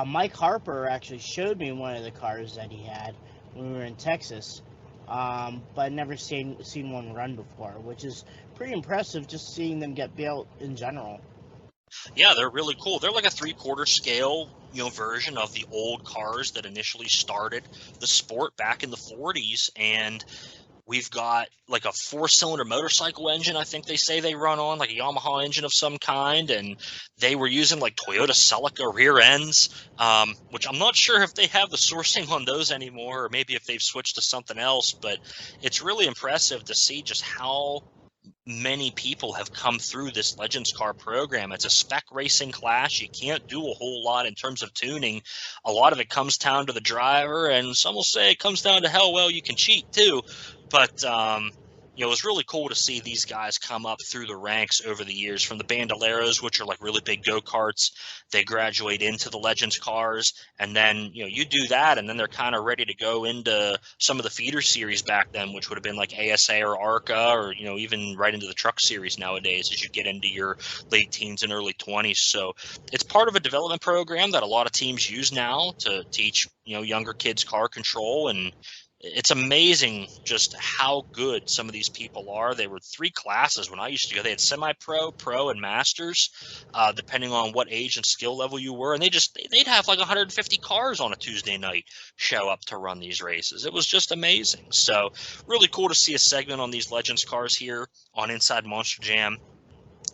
Mike Harper actually showed me one of the cars that he had when we were in Texas, but never seen one run before, which is pretty impressive just seeing them get built in general. Yeah, they're really cool. They're like a 3/4 scale, version of the old cars that initially started the sport back in the 40s, and we've got like a 4-cylinder motorcycle engine, I think they say they run on, like a Yamaha engine of some kind, and they were using like Toyota Celica rear ends, which I'm not sure if they have the sourcing on those anymore, or maybe if they've switched to something else, but it's really impressive to see just how many people have come through this Legends car program. It's a spec racing class. You can't do a whole lot in terms of tuning. A lot of it comes down to the driver, and some will say it comes down to how well you can cheat too. But it was really cool to see these guys come up through the ranks over the years, from the Bandoleros, which are like really big go-karts. They graduate into the Legends cars, and then you do that, and then they're kind of ready to go into some of the feeder series back then, which would have been like ASA or ARCA, or even right into the truck series nowadays as you get into your late teens and early 20s. So it's part of a development program that a lot of teams use now to teach younger kids car control, and it's amazing just how good some of these people are. They were 3 classes when I used to go. They had semi-pro, pro, and masters, depending on what age and skill level you were. And they'd have like 150 cars on a Tuesday night show up to run these races. It was just amazing. So really cool to see a segment on these Legends cars here on Inside Monster Jam.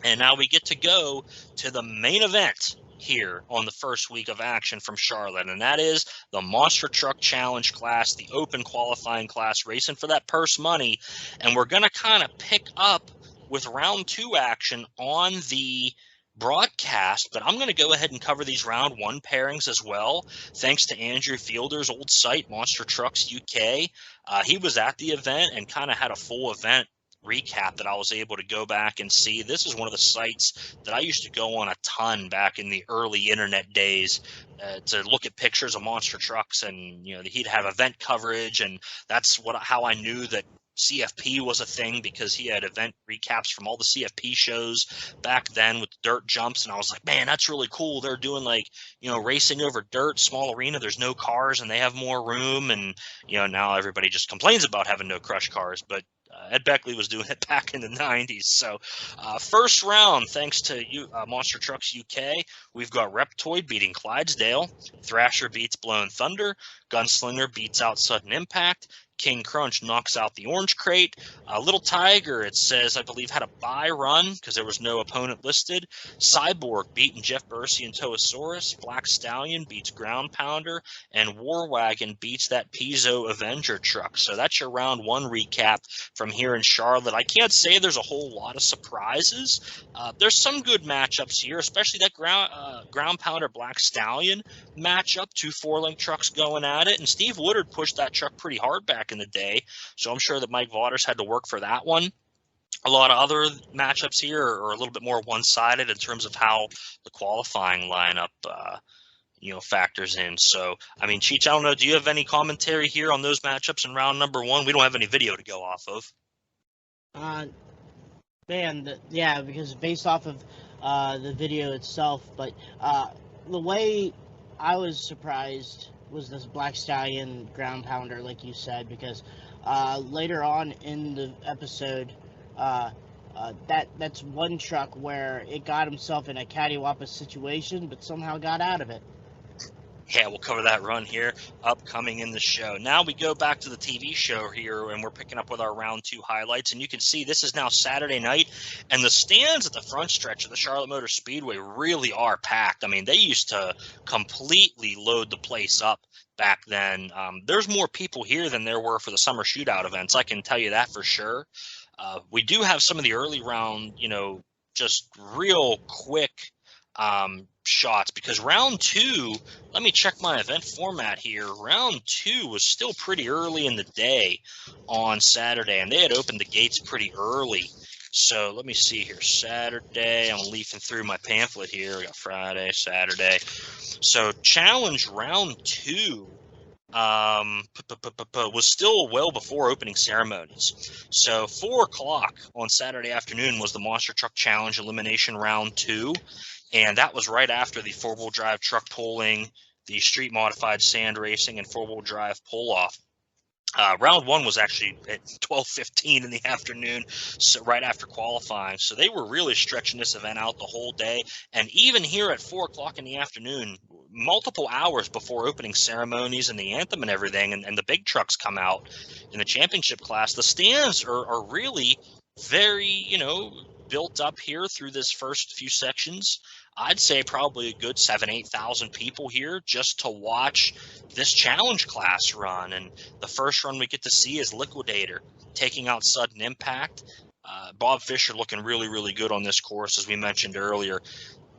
And now we get to go to the main event here on the first week of action from Charlotte, and that is the Monster Truck Challenge class, the open qualifying class, racing for that purse money. And we're going to kind of pick up with round 2 action on the broadcast, but I'm going to go ahead and cover these round 1 pairings as well, thanks to Andrew Fielder's old site, Monster Trucks UK. He was at the event and kind of had a full event recap that I was able to go back and see. This is one of the sites that I used to go on a ton back in the early internet days to look at pictures of monster trucks, and he'd have event coverage, and that's how I knew that CFP was a thing, because he had event recaps from all the CFP shows back then with dirt jumps, and I was like, man, that's really cool. They're doing racing over dirt, small arena, there's no cars and they have more room, and now everybody just complains about having no crush cars, but Ed Beckley was doing it back in the 90s. So first round, thanks to Monster Trucks UK, we've got Reptoid beating Clydesdale, Thrasher beats Blown Thunder, Gunslinger beats out Sudden Impact, King Crunch knocks out the Orange Crate. Little Tiger, it says, I believe, had a bye run because there was no opponent listed. Cyborg beating Jeff Bursey and Toasaurus. Black Stallion beats Ground Pounder. And War Wagon beats that Pizzo Avenger truck. So that's your round 1 recap from here in Charlotte. I can't say there's a whole lot of surprises. There's some good matchups here, especially that Ground Pounder Black Stallion matchup. 2 4-link trucks going at it. And Steve Woodard pushed that truck pretty hard back in the day, so I'm sure that Mike Vaughters had to work for that one. A lot of other matchups here are a little bit more one-sided in terms of how the qualifying lineup factors in. So I mean, Cheech, I don't know, do you have any commentary here on those matchups in round number 1? We don't have any video to go off of. Because based off of the video itself, but the way I was surprised was this Black Stallion ground pounder, like you said, because later on in the episode, that's one truck where it got himself in a cattywampus situation, but somehow got out of it. Yeah, we'll cover that run here upcoming in the show. Now we go back to the TV show here, and we're picking up with our round 2 highlights. And you can see this is now Saturday night, and the stands at the front stretch of the Charlotte Motor Speedway really are packed. I mean, they used to completely load the place up back then. There's more people here than there were for the summer shootout events. I can tell you that for sure. We do have some of the early round, just real quick shots, because round 2, let me check my event format here. Round 2 was still pretty early in the day on Saturday, and they had opened the gates pretty early. So let me see here. Saturday, I'm leafing through my pamphlet here. We got Friday, Saturday. So challenge round 2 was still well before opening ceremonies. So 4 o'clock on Saturday afternoon was the Monster Truck Challenge Elimination Round 2. And that was right after the 4-wheel drive truck pulling, the street modified sand racing, and 4-wheel drive pull off. Round 1 was actually at 12:15 in the afternoon, so right after qualifying. So they were really stretching this event out the whole day. And even here at 4 o'clock in the afternoon, multiple hours before opening ceremonies and the anthem and everything, and the big trucks come out in the championship class, the stands are really very, built up here through this first few sections. I'd say probably a good 7,000-8,000 people here just to watch this challenge class run. And the first run we get to see is Liquidator taking out Sudden Impact. Bob Fisher looking really, really good on this course, as we mentioned earlier.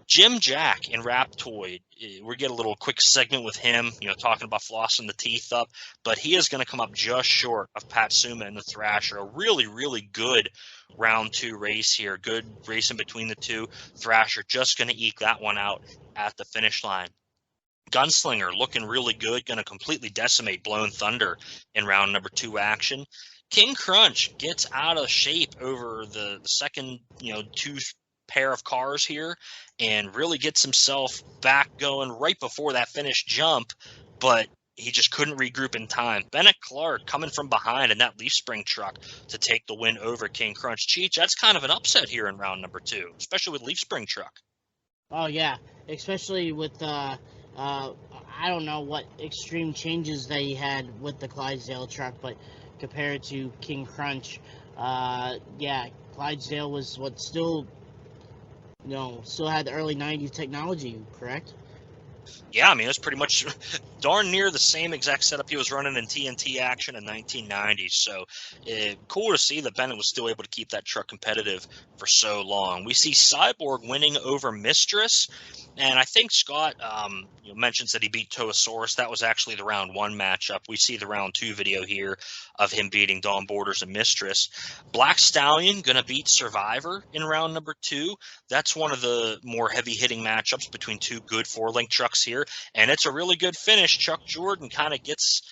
Jim Jack in Raptoid, we get a little quick segment with him, talking about flossing the teeth up, but he is going to come up just short of Pat Suma and the Thrasher. A really, really good round 2 race here. Good racing between the two. Thrasher just going to eke that one out at the finish line. Gunslinger looking really good, going to completely decimate Blown Thunder in round number 2 action. King Crunch gets out of shape over the second, 2 pair of cars here and really gets himself back going right before that finish jump, but he just couldn't regroup in time. Bennett Clark coming from behind in that Leaf Spring truck to take the win over King Crunch. Cheech, that's kind of an upset here in round number 2, especially with Leaf Spring truck. Oh yeah, especially with I don't know what extreme changes they had with the Clydesdale truck, but compared to King Crunch, Clydesdale was still had the early 90s technology, correct? Yeah, I mean, it was pretty much darn near the same exact setup he was running in TNT action in 1990. So cool to see that Bennett was still able to keep that truck competitive for so long. We see Cyborg winning over Mistress. And I think Scott mentions that he beat Toasaurus. That was actually the round 1 matchup. We see the round 2 video here of him beating Dawn Borders and Mistress. Black Stallion going to beat Survivor in round number 2. That's one of the more heavy-hitting matchups between 2 good 4-link trucks here. And it's a really good finish. Chuck Jordan kind of gets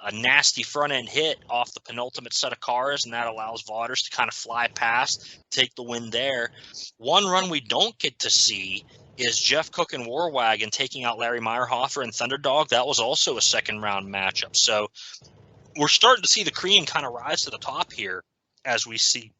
a nasty front-end hit off the penultimate set of cars, and that allows Vaughters to kind of fly past, take the win there. One run we don't get to see is Jeff Cook and Warwagon taking out Larry Meyerhofer and Thunderdog. That was also a second-round matchup. So we're starting to see the cream kind of rise to the top here as we see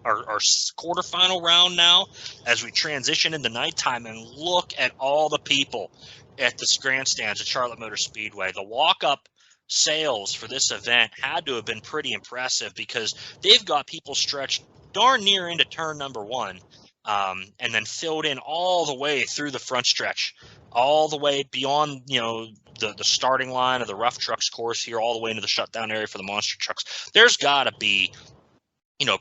our quarterfinal round now, as we transition into nighttime, and look at all the people at the grandstands at Charlotte Motor Speedway. The walk-up sales for this event had to have been pretty impressive, because they've got people stretched darn near into turn number 1. And then filled in all the way through the front stretch, all the way beyond, the starting line of the rough trucks course here, all the way into the shutdown area for the monster trucks. There's got to be,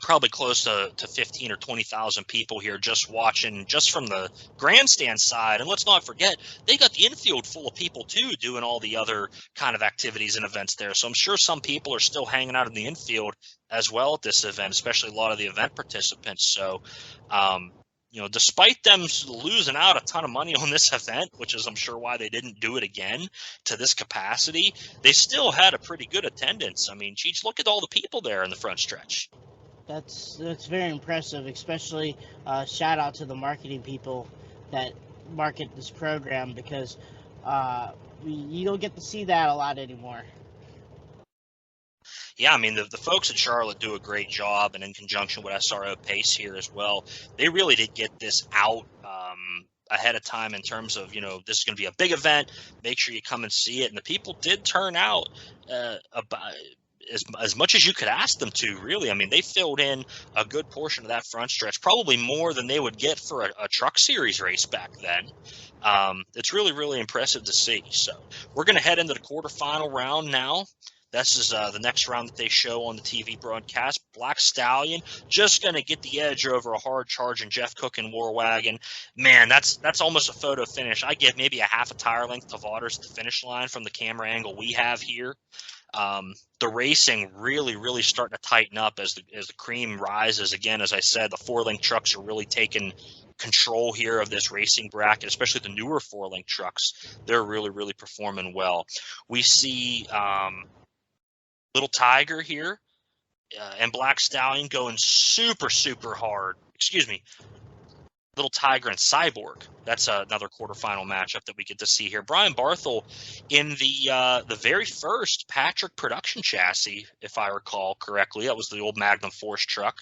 probably close to 15 or 20,000 people here just watching, just from the grandstand side. And let's not forget, they got the infield full of people too, doing all the other kind of activities and events there. So I'm sure some people are still hanging out in the infield as well at this event, especially a lot of the event participants. So, despite them losing out a ton of money on this event, which is I'm sure why they didn't do it again to this capacity, they still had a pretty good attendance. I mean, Cheech, look at all the people there in the front stretch. That's very impressive, especially shout out to the marketing people that market this program, because you don't get to see that a lot anymore. Yeah, I mean, the folks at Charlotte do a great job, and in conjunction with SRO Pace here as well, they really did get this out ahead of time in terms of, this is going to be a big event. Make sure you come and see it. And the people did turn out about as much as you could ask them to, really. I mean, they filled in a good portion of that front stretch, probably more than they would get for a truck series race back then. It's really, really impressive to see. So we're going to head into the quarterfinal round now. This is the next round that they show on the TV broadcast. Black Stallion just going to get the edge over a hard-charging Jeff Cook and Warwagon. Man, that's almost a photo finish. I give maybe a half a tire length to Vaughters at the finish line from the camera angle we have here. The racing really, really starting to tighten up as the cream rises. Again, as I said, the four-link trucks are really taking control here of this racing bracket, especially the newer four-link trucks. They're really, really performing well. We see Little Tiger here and Black Stallion going super, super hard. Excuse me. Little Tiger and Cyborg. That's another quarterfinal matchup that we get to see here. Brian Barthel in the very first Patrick production chassis, if I recall correctly. That was the old Magnum Force truck.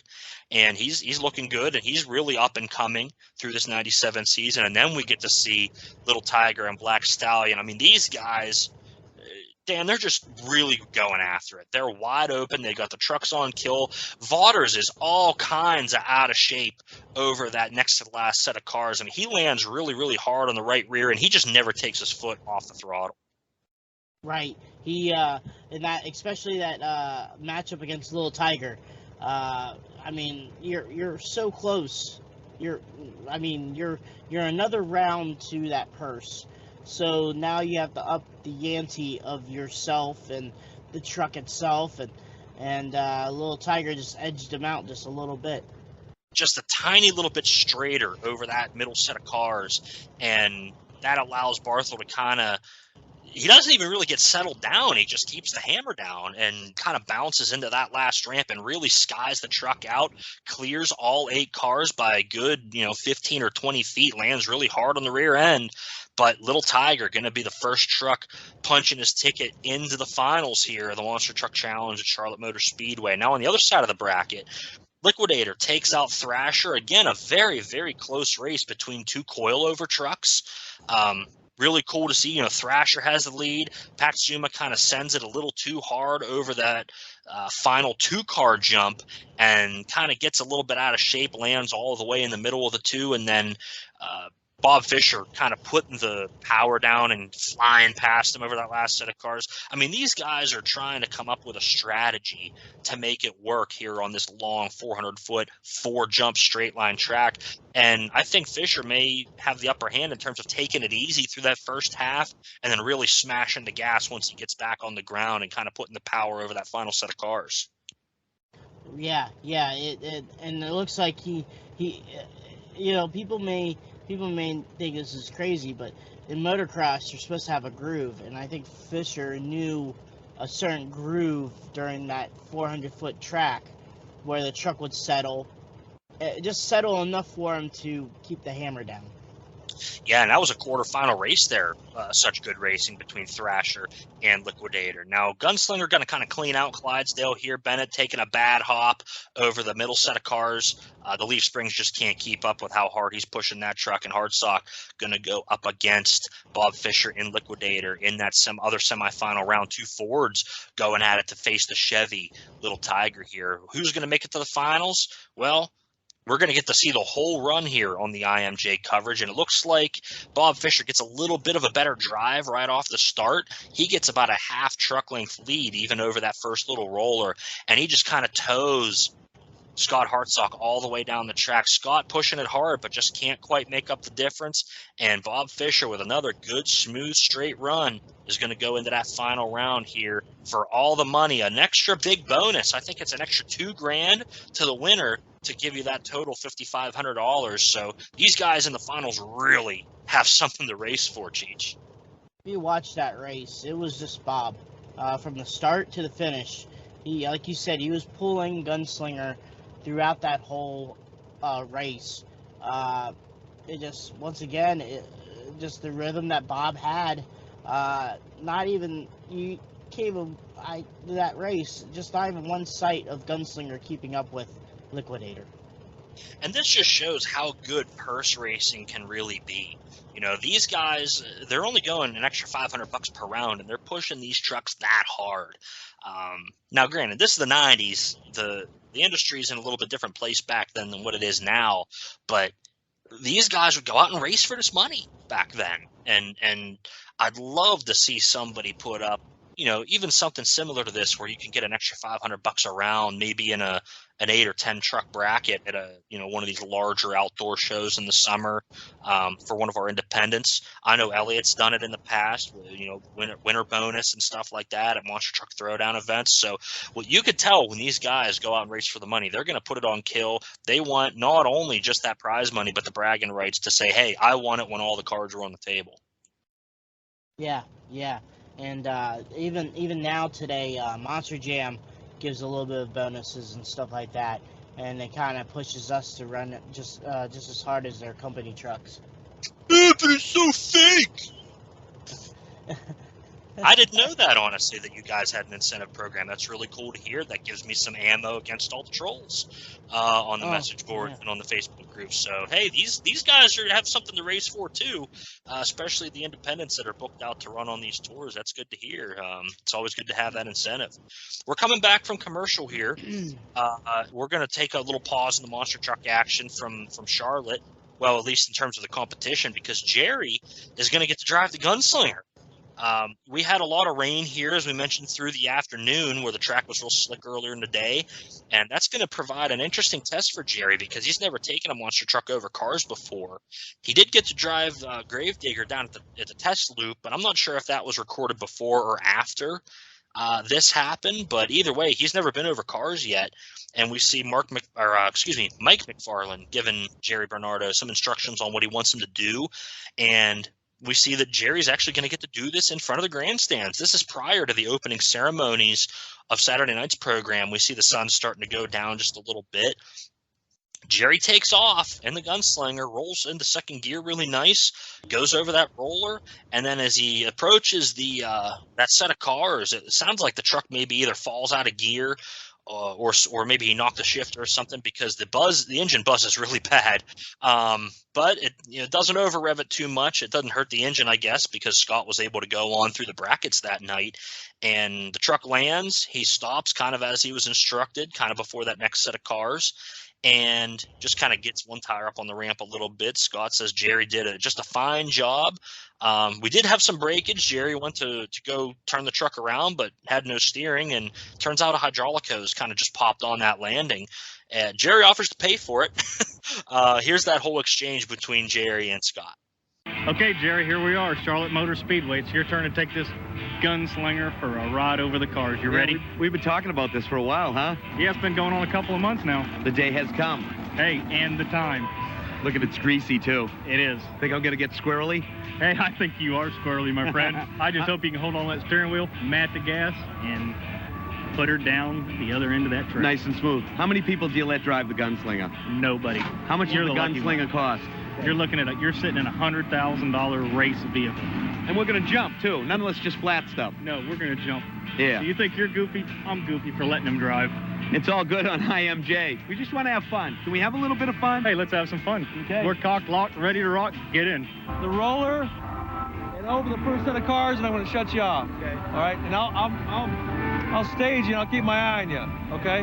And he's looking good, and he's really up and coming through this 97 season. And then we get to see Little Tiger and Black Stallion. I mean, these guys, Dan, they're just really going after it. They're wide open. They got the trucks on kill. Vaughters is all kinds of out of shape over that next to the last set of cars. I mean, he lands really, really hard on the right rear, and he just never takes his foot off the throttle. Right. He in that, especially that matchup against Little Tiger. I mean, you're so close. You're another round to that purse. So now you have to up the ante of yourself and the truck itself, and Little Tiger just edged him out just a little bit. Just a tiny little bit straighter over that middle set of cars, and that allows Barthel to kind of – he doesn't even really get settled down. He just keeps the hammer down and kind of bounces into that last ramp and really skies the truck out, clears all 8 cars by a good 15 or 20 feet, lands really hard on the rear end. But Little Tiger going to be the first truck punching his ticket into the finals here of the Monster Truck Challenge at Charlotte Motor Speedway. Now on the other side of the bracket, Liquidator takes out Thrasher. Again, a very, very close race between two coilover trucks. Really cool to see. Thrasher has the lead. Patsuma kind of sends it a little too hard over that final 2-car jump and kind of gets a little bit out of shape, lands all the way in the middle of the two, and then Bob Fisher kind of putting the power down and flying past him over that last set of cars. I mean, these guys are trying to come up with a strategy to make it work here on this long 400-foot, 4-jump straight line track. And I think Fisher may have the upper hand in terms of taking it easy through that first half and then really smashing the gas once he gets back on the ground and kind of putting the power over that final set of cars. Yeah. And it looks like he people may think this is crazy, but in motocross, you're supposed to have a groove, and I think Fisher knew a certain groove during that 400-foot track where the truck would settle, just settle enough for him to keep the hammer down. Yeah, and that was a quarterfinal race there. Such good racing between Thrasher and Liquidator. Now, Gunslinger going to kind of clean out Clydesdale here. Bennett taking a bad hop over the middle set of cars. The Leaf Springs just can't keep up with how hard he's pushing that truck, and Hardsock going to go up against Bob Fisher in Liquidator in that other semifinal round. 2 Fords going at it to face the Chevy Little Tiger here. Who's going to make it to the finals? Well, we're going to get to see the whole run here on the IMJ coverage, and it looks like Bob Fisher gets a little bit of a better drive right off the start. He gets about a half truck length lead even over that first little roller, and he just kind of tows Scott Hartsock all the way down the track. Scott pushing it hard, but just can't quite make up the difference. And Bob Fisher with another good, smooth, straight run is going to go into that final round here for all the money. An extra big bonus. I think it's an extra $2,000 to the winner to give you that total $5,500. So these guys in the finals really have something to race for, Cheech. If you watch that race, it was just Bob. From the start to the finish, he, like you said, he was pulling Gunslinger throughout that whole race. It just, once again, just the rhythm that Bob had not even you came that race, just not even one sight of Gunslinger keeping up with Liquidator. And this just shows how good purse racing can really be. You know, these guys, they're only going an extra $500 per round, and they're pushing these trucks that hard. Now, granted, this is the 90s. The industry's in a little bit different place back then than what it is now, but these guys would go out and race for this money back then. And I'd love to see somebody put up, you know, even something similar to this where you can get an extra $500 a round, maybe in an 8 or 10 truck bracket at one of these larger outdoor shows in the summer, for one of our independents. I know Elliot's done it in the past, winter bonus and stuff like that at Monster Truck Throwdown events. So what you could tell when these guys go out and race for the money, they're going to put it on kill. They want not only just that prize money, but the bragging rights to say, hey, I won it when all the cards were on the table. Yeah. And even now today, Monster Jam gives a little bit of bonuses and stuff like that, and it kind of pushes us to run it just as hard as their company trucks. Yeah, but it's so fake. I didn't know that, honestly, that you guys had an incentive program. That's really cool to hear. That gives me some ammo against all the trolls on the message board and on the Facebook group. So, hey, these guys have something to race for, too, especially the independents that are booked out to run on these tours. That's good to hear. It's always good to have that incentive. We're coming back from commercial here. We're going to take a little pause in the monster truck action from Charlotte, well, at least in terms of the competition, because Jerry is going to get to drive the Gunslinger. We had a lot of rain here, as we mentioned, through the afternoon, where the track was real slick earlier in the day, and that's going to provide an interesting test for Jerry because he's never taken a monster truck over cars before. He did get to drive Gravedigger down at the test loop, but I'm not sure if that was recorded before or after this happened. But either way, he's never been over cars yet, and we see Mike McFarland giving Jerry Bernardo some instructions on what he wants him to do, and we see that Jerry's actually going to get to do this in front of the grandstands. This is prior to the opening ceremonies of Saturday night's program. We see the sun starting to go down just a little bit. Jerry takes off, and the Gunslinger rolls into second gear really nice, goes over that roller, and then as he approaches that set of cars, it sounds like the truck maybe either falls out of gear or maybe he knocked the shifter or something, because the engine buzz is really bad. But it doesn't over rev it too much. It doesn't hurt the engine, I guess, because Scott was able to go on through the brackets that night. And the truck lands. He stops kind of as he was instructed, kind of before that next set of cars, and just kind of gets one tire up on the ramp a little bit. Scott says Jerry did just a fine job. We did have some breakage. Jerry went to go turn the truck around, but had no steering, and turns out a hydraulic hose kind of just popped on that landing. Jerry offers to pay for it. Here's that whole exchange between Jerry and Scott. Okay, Jerry, here we are, Charlotte Motor Speedway. It's your turn to take this Gunslinger for a ride over the cars. You ready? We've been talking about this for a while, huh? Yeah, it's been going on a couple of months now. The day has come. Hey, and the time. Look at it's greasy, too. It is. Think I'm going to get squirrely? Hey, I think you are squirrely, my friend. I just hope you can hold on that steering wheel, mat the gas, and put her down the other end of that track. Nice and smooth. How many people do you let drive the Gunslinger? Nobody. How much does the Gunslinger cost? You're sitting in a $100,000 race vehicle. And we're going to jump, too. None of us just flat stuff. No, we're going to jump. Yeah. So you think you're goofy? I'm goofy for letting him drive. It's all good on IMJ. We just want to have fun. Can we have a little bit of fun? Hey, let's have some fun. Okay. We're cocked, locked, ready to rock. Get in. The roller, and over the first set of cars, and I'm going to shut you off. Okay. All right. And I'll stage you, and I'll keep my eye on you. Okay.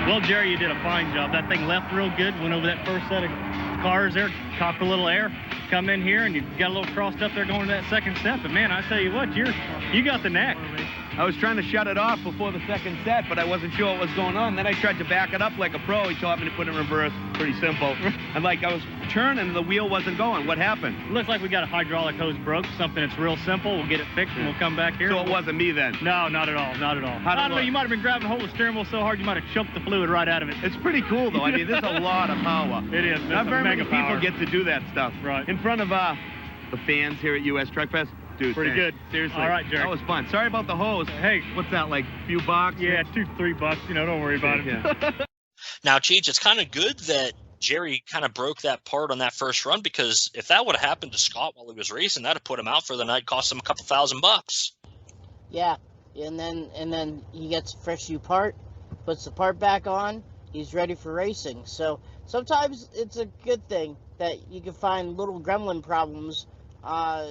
Well, Jerry, you did a fine job. That thing left real good, went over that first set of cars there, copped a little air, come in here, and you got a little crossed up there going to that second step. But, man, I tell you what, you got the knack. I was trying to shut it off before the second set, but I wasn't sure what was going on. Then I tried to back it up like a pro. He taught me to put it in reverse. Pretty simple. And I was turning, the wheel wasn't going. What happened? Looks like we got a hydraulic hose broke, something that's real simple. We'll get it fixed, and we'll come back here. So it wasn't me then? No, not at all, not at all. I don't know, you might have been grabbing hold of the steering wheel so hard you might have choked the fluid right out of it. It's pretty cool, though. I mean, there's a lot of power. It is. Not very many people get to do that stuff. Right. In front of the fans here at US Truckfest, Dude, Pretty thanks. good. Seriously. All right, Jerry. That was fun. Sorry about the hose. Hey, What's that, like a few bucks? yeah, $2-3. Don't worry about it. Yeah. Now, Cheech, it's kind of good that Jerry kind of broke that part on that first run, because if that would have happened to Scott while he was racing, that'd have put him out for the night, cost him a couple $1,000. Yeah, and then he gets a fresh new part, puts the part back on, he's ready for racing. So sometimes it's a good thing that you can find little gremlin problems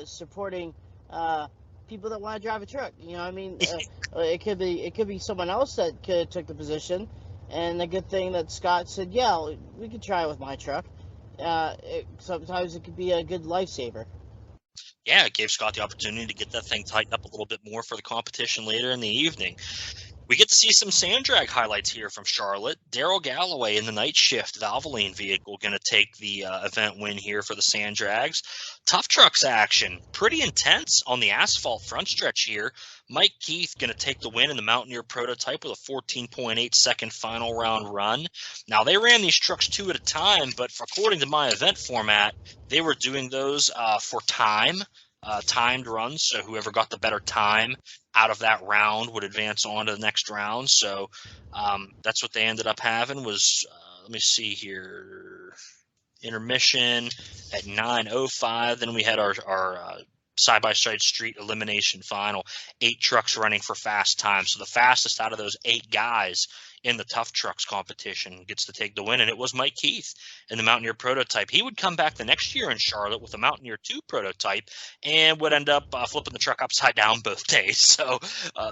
supporting people that want to drive a truck. You know what I mean? It could be someone else that could have took the position, and the good thing that Scott said, yeah, we could try it with my truck. Sometimes it could be a good lifesaver. Yeah, it gave Scott the opportunity to get that thing tightened up a little bit more for the competition later in the evening. We get to see some sand drag highlights here from Charlotte. Darrell Galloway in the night shift Valvoline vehicle going to take the event win here for the sand drags. Tough trucks action, pretty intense on the asphalt front stretch here. Mike Keith going to take the win in the Mountaineer prototype with a 14.8 second final round run. Now, they ran these trucks 2 at a time, but according to my event format, they were doing those for time. Timed runs, so whoever got the better time out of that round would advance on to the next round. So that's what they ended up having was, let me see here, intermission at 9:05. Then we had our side-by-side street elimination final, 8 trucks running for fast time. So the fastest out of those 8 guys in the tough trucks competition gets to take the win, and it was Mike Keith in the Mountaineer prototype. He would come back the next year in Charlotte with a Mountaineer 2 prototype and would end up flipping the truck upside down both days. So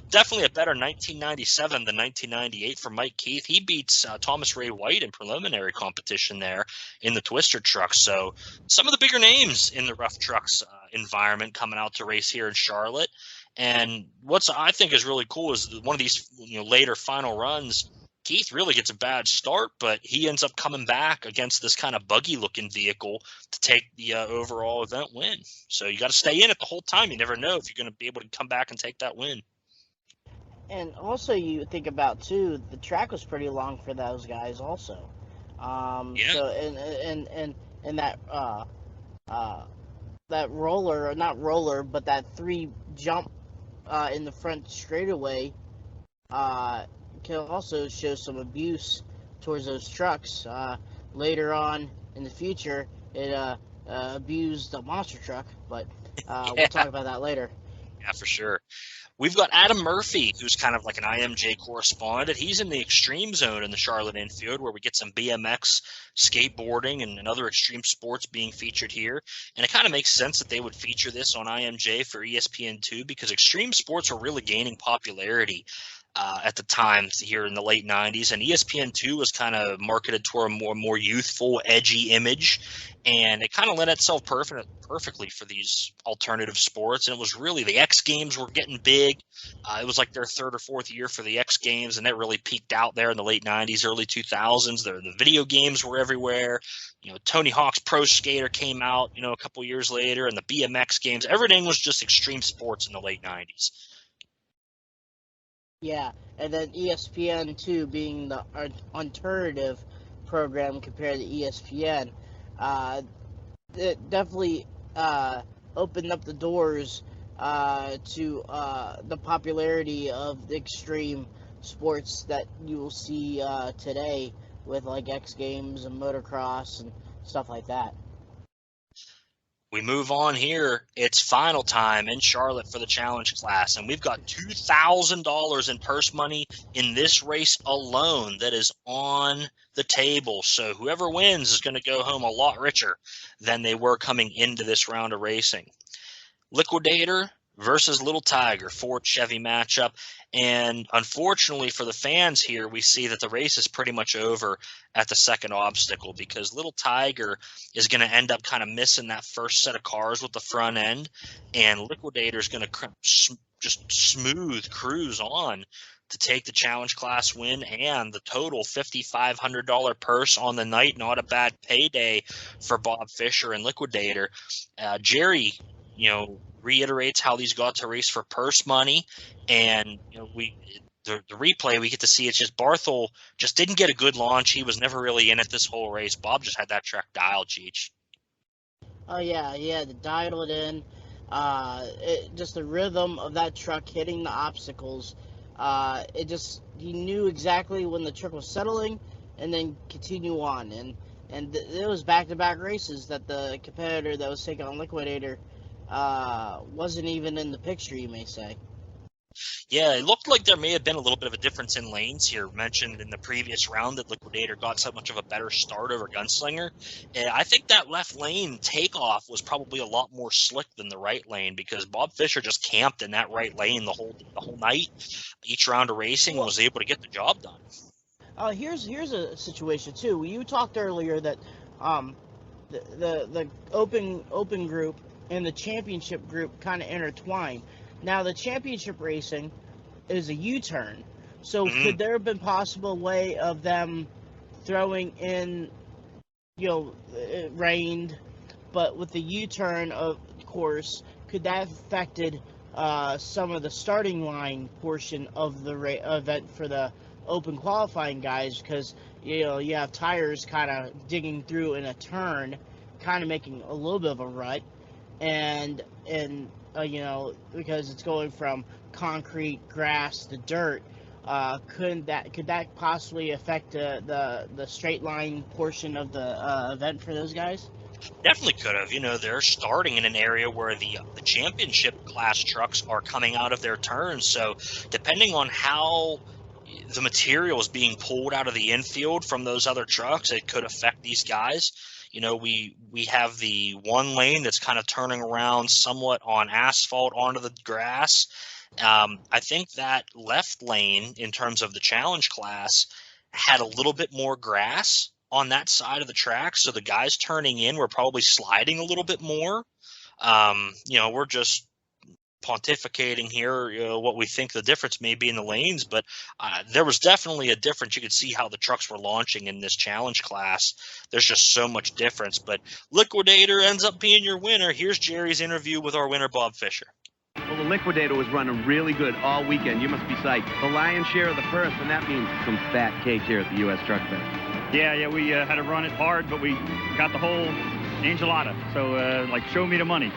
definitely a better 1997 than 1998 for Mike Keith. He beats Thomas Ray White in preliminary competition there in the Twister trucks. So some of the bigger names in the rough trucks environment coming out to race here in Charlotte. And what's I think is really cool is one of these later final runs, Keith really gets a bad start, but he ends up coming back against this kind of buggy-looking vehicle to take the overall event win. So you got to stay in it the whole time. You never know if you're going to be able to come back and take that win. And also, you think about too, the track was pretty long for those guys also. Yeah. So and that roller, or not roller, but that 3 jump in the front straightaway can also show some abuse towards those trucks. Later on in the future, it abused the monster truck, but we'll talk about that later. Yeah, for sure. We've got Adam Murphy, who's kind of like an IMJ correspondent. He's in the extreme zone in the Charlotte infield, where we get some BMX, skateboarding, and other extreme sports being featured here. And it kind of makes sense that they would feature this on IMJ for ESPN2, because extreme sports were really gaining popularity at the time here in the late 90s, and ESPN2 was kind of marketed toward a more youthful, edgy image, and it kind of lent itself perfectly for these alternative sports. And it was really, the X Games were getting big. It was like their 3rd or 4th year for the X Games, and that really peaked out there in the late 90s, early 2000s. The video games were everywhere. Tony Hawk's Pro Skater came out, a couple years later, and the BMX games. Everything was just extreme sports in the late 90s. Yeah, and then ESPN2 being the alternative program compared to ESPN, it definitely opened up the doors to the popularity of the extreme sports that you will see today with like X Games and motocross and stuff like that. We move on here. It's final time in Charlotte for the challenge class, and we've got $2,000 in purse money in this race alone that is on the table. So whoever wins is going to go home a lot richer than they were coming into this round of racing. Liquidator versus Little Tiger, Ford Chevy matchup. And unfortunately for the fans here, we see that the race is pretty much over at the second obstacle, because Little Tiger is going to end up kind of missing that first set of cars with the front end, and Liquidator is going to just smooth cruise on to take the challenge class win and the total $5,500 purse on the night. Not a bad payday for Bob Fisher and Liquidator. Jerry, reiterates how these got to race for purse money, and the replay we get to see, it's just Barthel just didn't get a good launch. He was never really in it this whole race. Bob just had that track dialed, Cheech. Oh yeah, he had to dial it in. Just the rhythm of that truck hitting the obstacles. He knew exactly when the truck was settling, and then continue on. And it was back-to-back races that the competitor that was taking on Liquidator wasn't even in the picture, you may say. Yeah, it looked like there may have been a little bit of a difference in lanes here. Mentioned in the previous round that Liquidator got so much of a better start over Gunslinger. And I think that left lane takeoff was probably a lot more slick than the right lane, because Bob Fisher just camped in that right lane the whole night. Each round of racing was able to get the job done. Here's a situation too. You talked earlier that the open group and the championship group kind of intertwine. Now the championship racing is a U-turn, so could there have been possible way of them throwing in, it rained, but with the U-turn, of course, could that have affected some of the starting line portion of the event for the open qualifying guys, because you have tires kind of digging through in a turn, kind of making a little bit of a rut, and because it's going from concrete, grass to dirt. Could that possibly affect the straight line portion of the event for those guys? Definitely could have. They're starting in an area where the championship class trucks are coming out of their turns, so depending on how the material is being pulled out of the infield from those other trucks, it could affect these guys. We have the one lane that's kind of turning around somewhat on asphalt onto the grass. I think that left lane, in terms of the challenge class, had a little bit more grass on that side of the track, so the guys turning in were probably sliding a little bit more. We're just pontificating here, what we think the difference may be in the lanes, but there was definitely a difference. You could see how the trucks were launching in this challenge class. There's just so much difference, but Liquidator ends up being your winner. Here's Jerry's interview with our winner, Bob Fisher. Well, the Liquidator was running really good all weekend. You must be psyched. The lion's share of the first, and that means some fat cake here at the U.S. Truckfest. Yeah, we had to run it hard, but we got the whole enchilada. So, show me the money,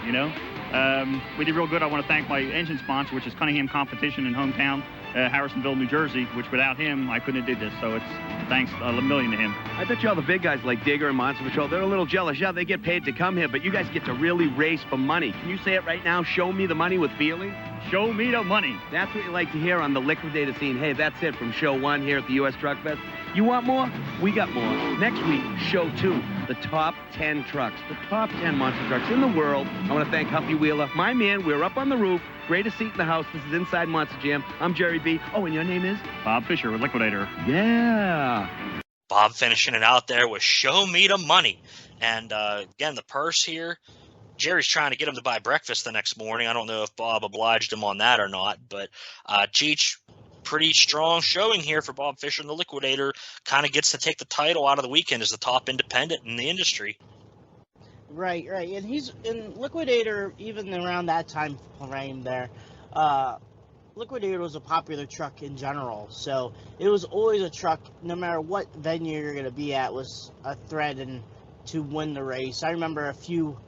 We did real good. I want to thank my engine sponsor, which is Cunningham Competition in hometown, Harrisonville, New Jersey, which without him, I couldn't have did this. So it's thanks a million to him. I bet you all the big guys like Digger and Monster Patrol, they're a little jealous. Yeah, they get paid to come here, but you guys get to really race for money. Can you say it right now? Show me the money with feeling? Show me the money. That's what you like to hear on the Liquidator scene. Hey, that's it from show 1 here at the U.S. Truckfest. You want more? We got more. Next week, show 2, the top 10 trucks, the top 10 monster trucks in the world. I want to thank Humpy Wheeler, my man. We're up on the roof. Greatest seat in the house. This is Inside Monster Jam. I'm Jerry B. Oh, and your name is? Bob Fisher with Liquidator. Yeah. Bob finishing it out there with show me the money. And again, the purse here, Jerry's trying to get him to buy breakfast the next morning. I don't know if Bob obliged him on that or not, but Cheech, pretty strong showing here for Bob Fisher and the Liquidator. Kind of gets to take the title out of the weekend as the top independent in the industry. Right. And he's in Liquidator, even around that time frame there. Liquidator was a popular truck in general, so it was always a truck, no matter what venue you're going to be at, was a threat to win the race. I remember a few,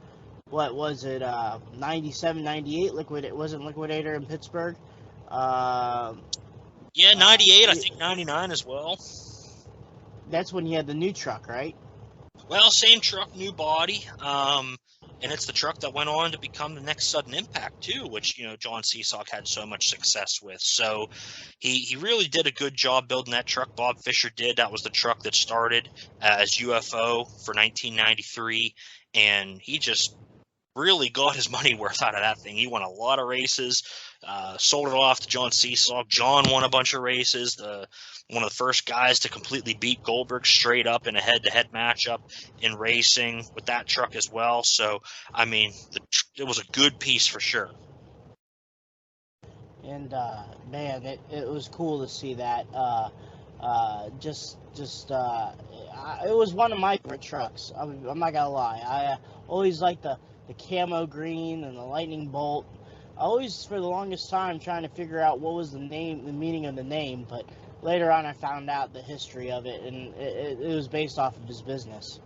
97, 98, wasn't Liquidator in Pittsburgh? Yeah, 98, I think 99 as well. That's when you had the new truck, right? Well, same truck, new body, and it's the truck that went on to become the next Sudden Impact, too, which, John Seesock had so much success with. So he really did a good job building that truck. Bob Fisher did. That was the truck that started as UFO for 1993, and he just really got his money worth out of that thing. He won a lot of races, sold it off to John Seesock. John won a bunch of races, one of the first guys to completely beat Goldberg straight up in a head-to-head matchup in racing with that truck as well. So, I mean, it was a good piece for sure. And, man, it was cool to see that. It was one of my favorite trucks. I'm not going to lie. I always liked the camo green and the lightning bolt. I always, for the longest time, trying to figure out what was the meaning of the name, but later on I found out the history of it, and it was based off of his business.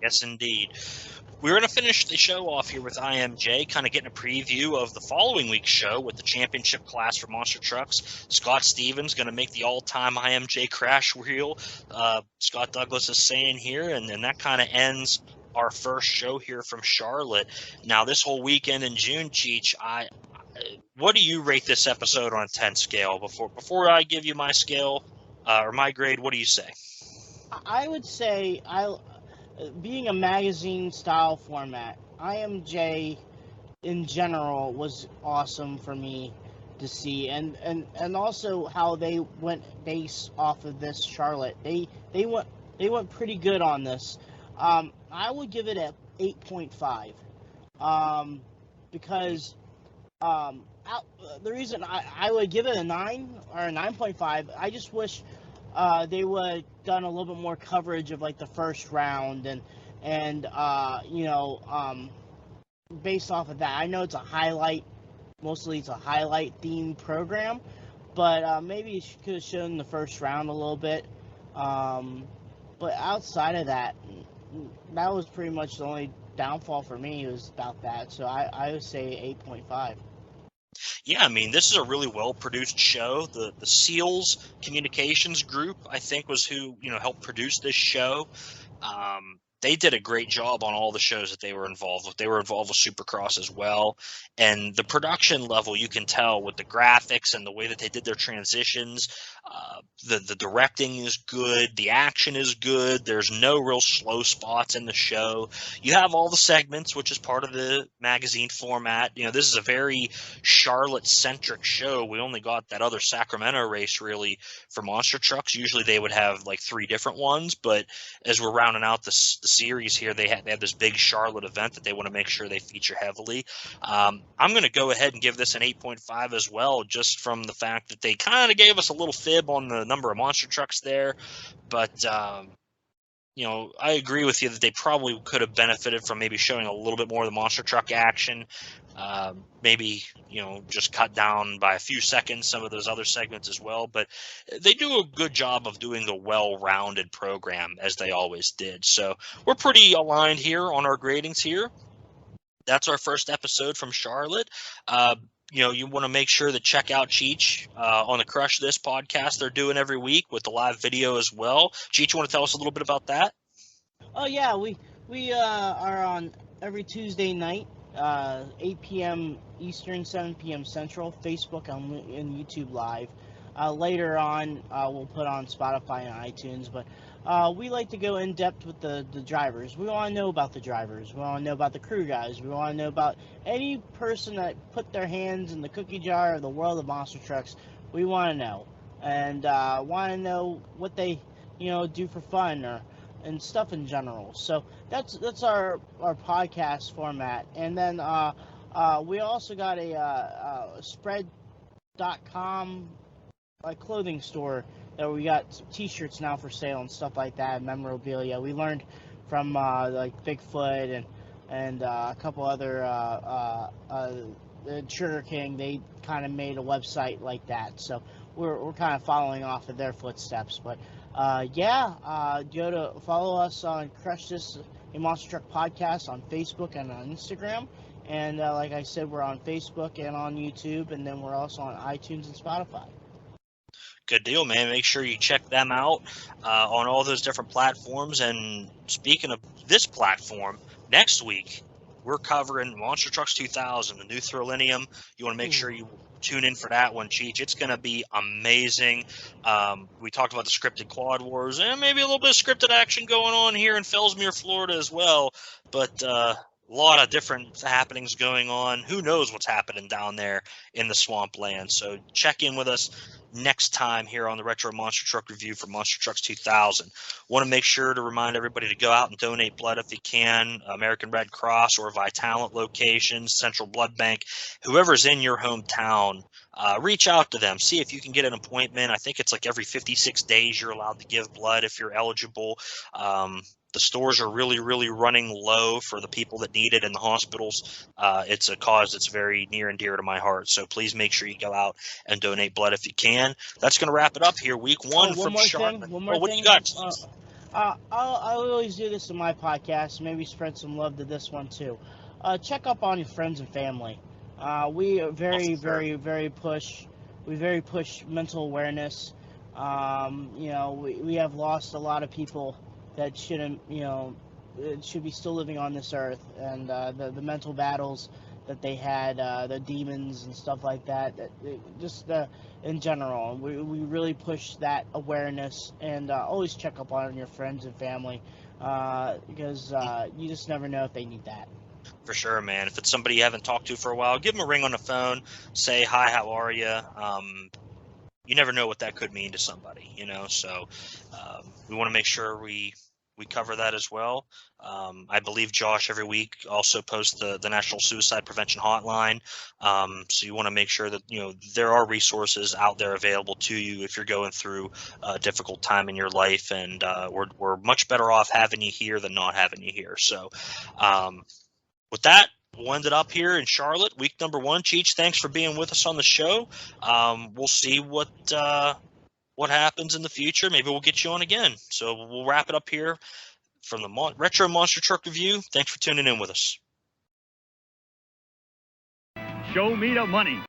Yes, indeed. We're going to finish the show off here with IMJ, kind of getting a preview of the following week's show with the championship class for Monster Trucks. Scott Stevens going to make the all-time IMJ crash wheel. Scott Douglas is saying here, and then that kind of ends our first show here from Charlotte. Now, this whole weekend in June, Cheech, what do you rate this episode on a 10 scale? Before I give you my scale or my grade, what do you say? I would say being a magazine style format, IMJ in general was awesome for me to see, and also how they went based off of this Charlotte. They went pretty good on this. I would give it a 8.5 because the reason I would give it a 9 or a 9.5, I just wish they would have done a little bit more coverage of like the first round and based off of that. I know it's mostly it's a highlight themed program, but maybe you could have shown the first round a little bit. But outside of that, that was pretty much the only downfall for me, was about that. So I would say 8.5. Yeah, I mean, this is a really well-produced show. The Seals Communications Group, I think, was who, helped produce this show. They did a great job on all the shows that they were involved with. They were involved with Supercross as well. And the production level, you can tell with the graphics and the way that they did their transitions. The directing is good. The action is good. There's no real slow spots in the show. You have all the segments, which is part of the magazine format. This is a very Charlotte-centric show. We only got that other Sacramento race, really, for Monster Trucks. Usually they would have like 3 different ones. But as we're rounding out the series here, they have this big Charlotte event that they want to make sure they feature heavily. I'm going to go ahead and give this an 8.5 as well, just from the fact that they kind of gave us a little fib on the number of monster trucks there. But, I agree with you that they probably could have benefited from maybe showing a little bit more of the monster truck action. Maybe, just cut down by a few seconds some of those other segments as well. But they do a good job of doing a well-rounded program, as they always did. So we're pretty aligned here on our gradings here. That's our first episode from Charlotte. You want to make sure to check out Cheech on the Crush This podcast they're doing every week with the live video as well. Cheech, you want to tell us a little bit about that? Oh, yeah. We are on every Tuesday night, 8 p.m. Eastern, 7 p.m. Central, Facebook and YouTube Live. Later on, we'll put on Spotify and iTunes, but we like to go in depth with the drivers. We want to know about the drivers. We want to know about the crew guys. We want to know about any person that put their hands in the cookie jar of the world of monster trucks. We want to know, and want to know what they do for fun and stuff in general. So that's our podcast format. And then we also got a spread.com clothing store that we got some t-shirts now for sale and stuff like that, memorabilia. We learned from Bigfoot and a couple other Sugar King. They kind of made a website like that, so we're kind of following off of their footsteps. But go to follow us on Crush This, a Monster Truck Podcast, on Facebook and on Instagram. And like I said, we're on Facebook and on YouTube, and then we're also on iTunes and Spotify. Good deal, man. Make sure you check them out on all those different platforms. And speaking of this platform, next week we're covering Monster Trucks 2000, the new Thrillinium. You want to make sure you tune in for that one, Cheech. It's going to be amazing. We talked about the scripted Quad Wars and maybe a little bit of scripted action going on here in Fellsmere, Florida as well. But a lot of different happenings going on. Who knows what's happening down there in the swampland. So check in with us next time here on the Retro Monster Truck Review for Monster Trucks 2000. Want to make sure to remind everybody to go out and donate blood if you can. American Red Cross or Vitalant locations, Central Blood Bank, whoever's in your hometown, reach out to them. See if you can get an appointment. I think it's like every 56 days you're allowed to give blood if you're eligible. The stores are really, really running low for the people that need it in the hospitals. It's a cause that's very near and dear to my heart. So please make sure you go out and donate blood if you can. That's going to wrap it up here. Week one from Charlotte. One more thing. What do you got? I always do this in my podcast. Maybe spread some love to this one too. Check up on your friends and family. We are very push. We very push mental awareness. We have lost a lot of people that shouldn't. Should be still living on this earth, and the mental battles that they had, the demons and stuff like that. In general, we really push that awareness, and always check up on your friends and family, because you just never know if they need that. For sure, man. If it's somebody you haven't talked to for a while, give them a ring on the phone. Say, hi, how are you? You never know what that could mean to somebody, So we want to make sure we cover that as well. I believe Josh every week also posts the National Suicide Prevention Hotline. So you want to make sure that, there are resources out there available to you if you're going through a difficult time in your life. And we're much better off having you here than not having you here. So with that, we'll end it up here in Charlotte, week number 1. Cheech, thanks for being with us on the show. We'll see what happens in the future. Maybe we'll get you on again. So we'll wrap it up here from the Retro Monster Truck Review. Thanks for tuning in with us. Show me the money.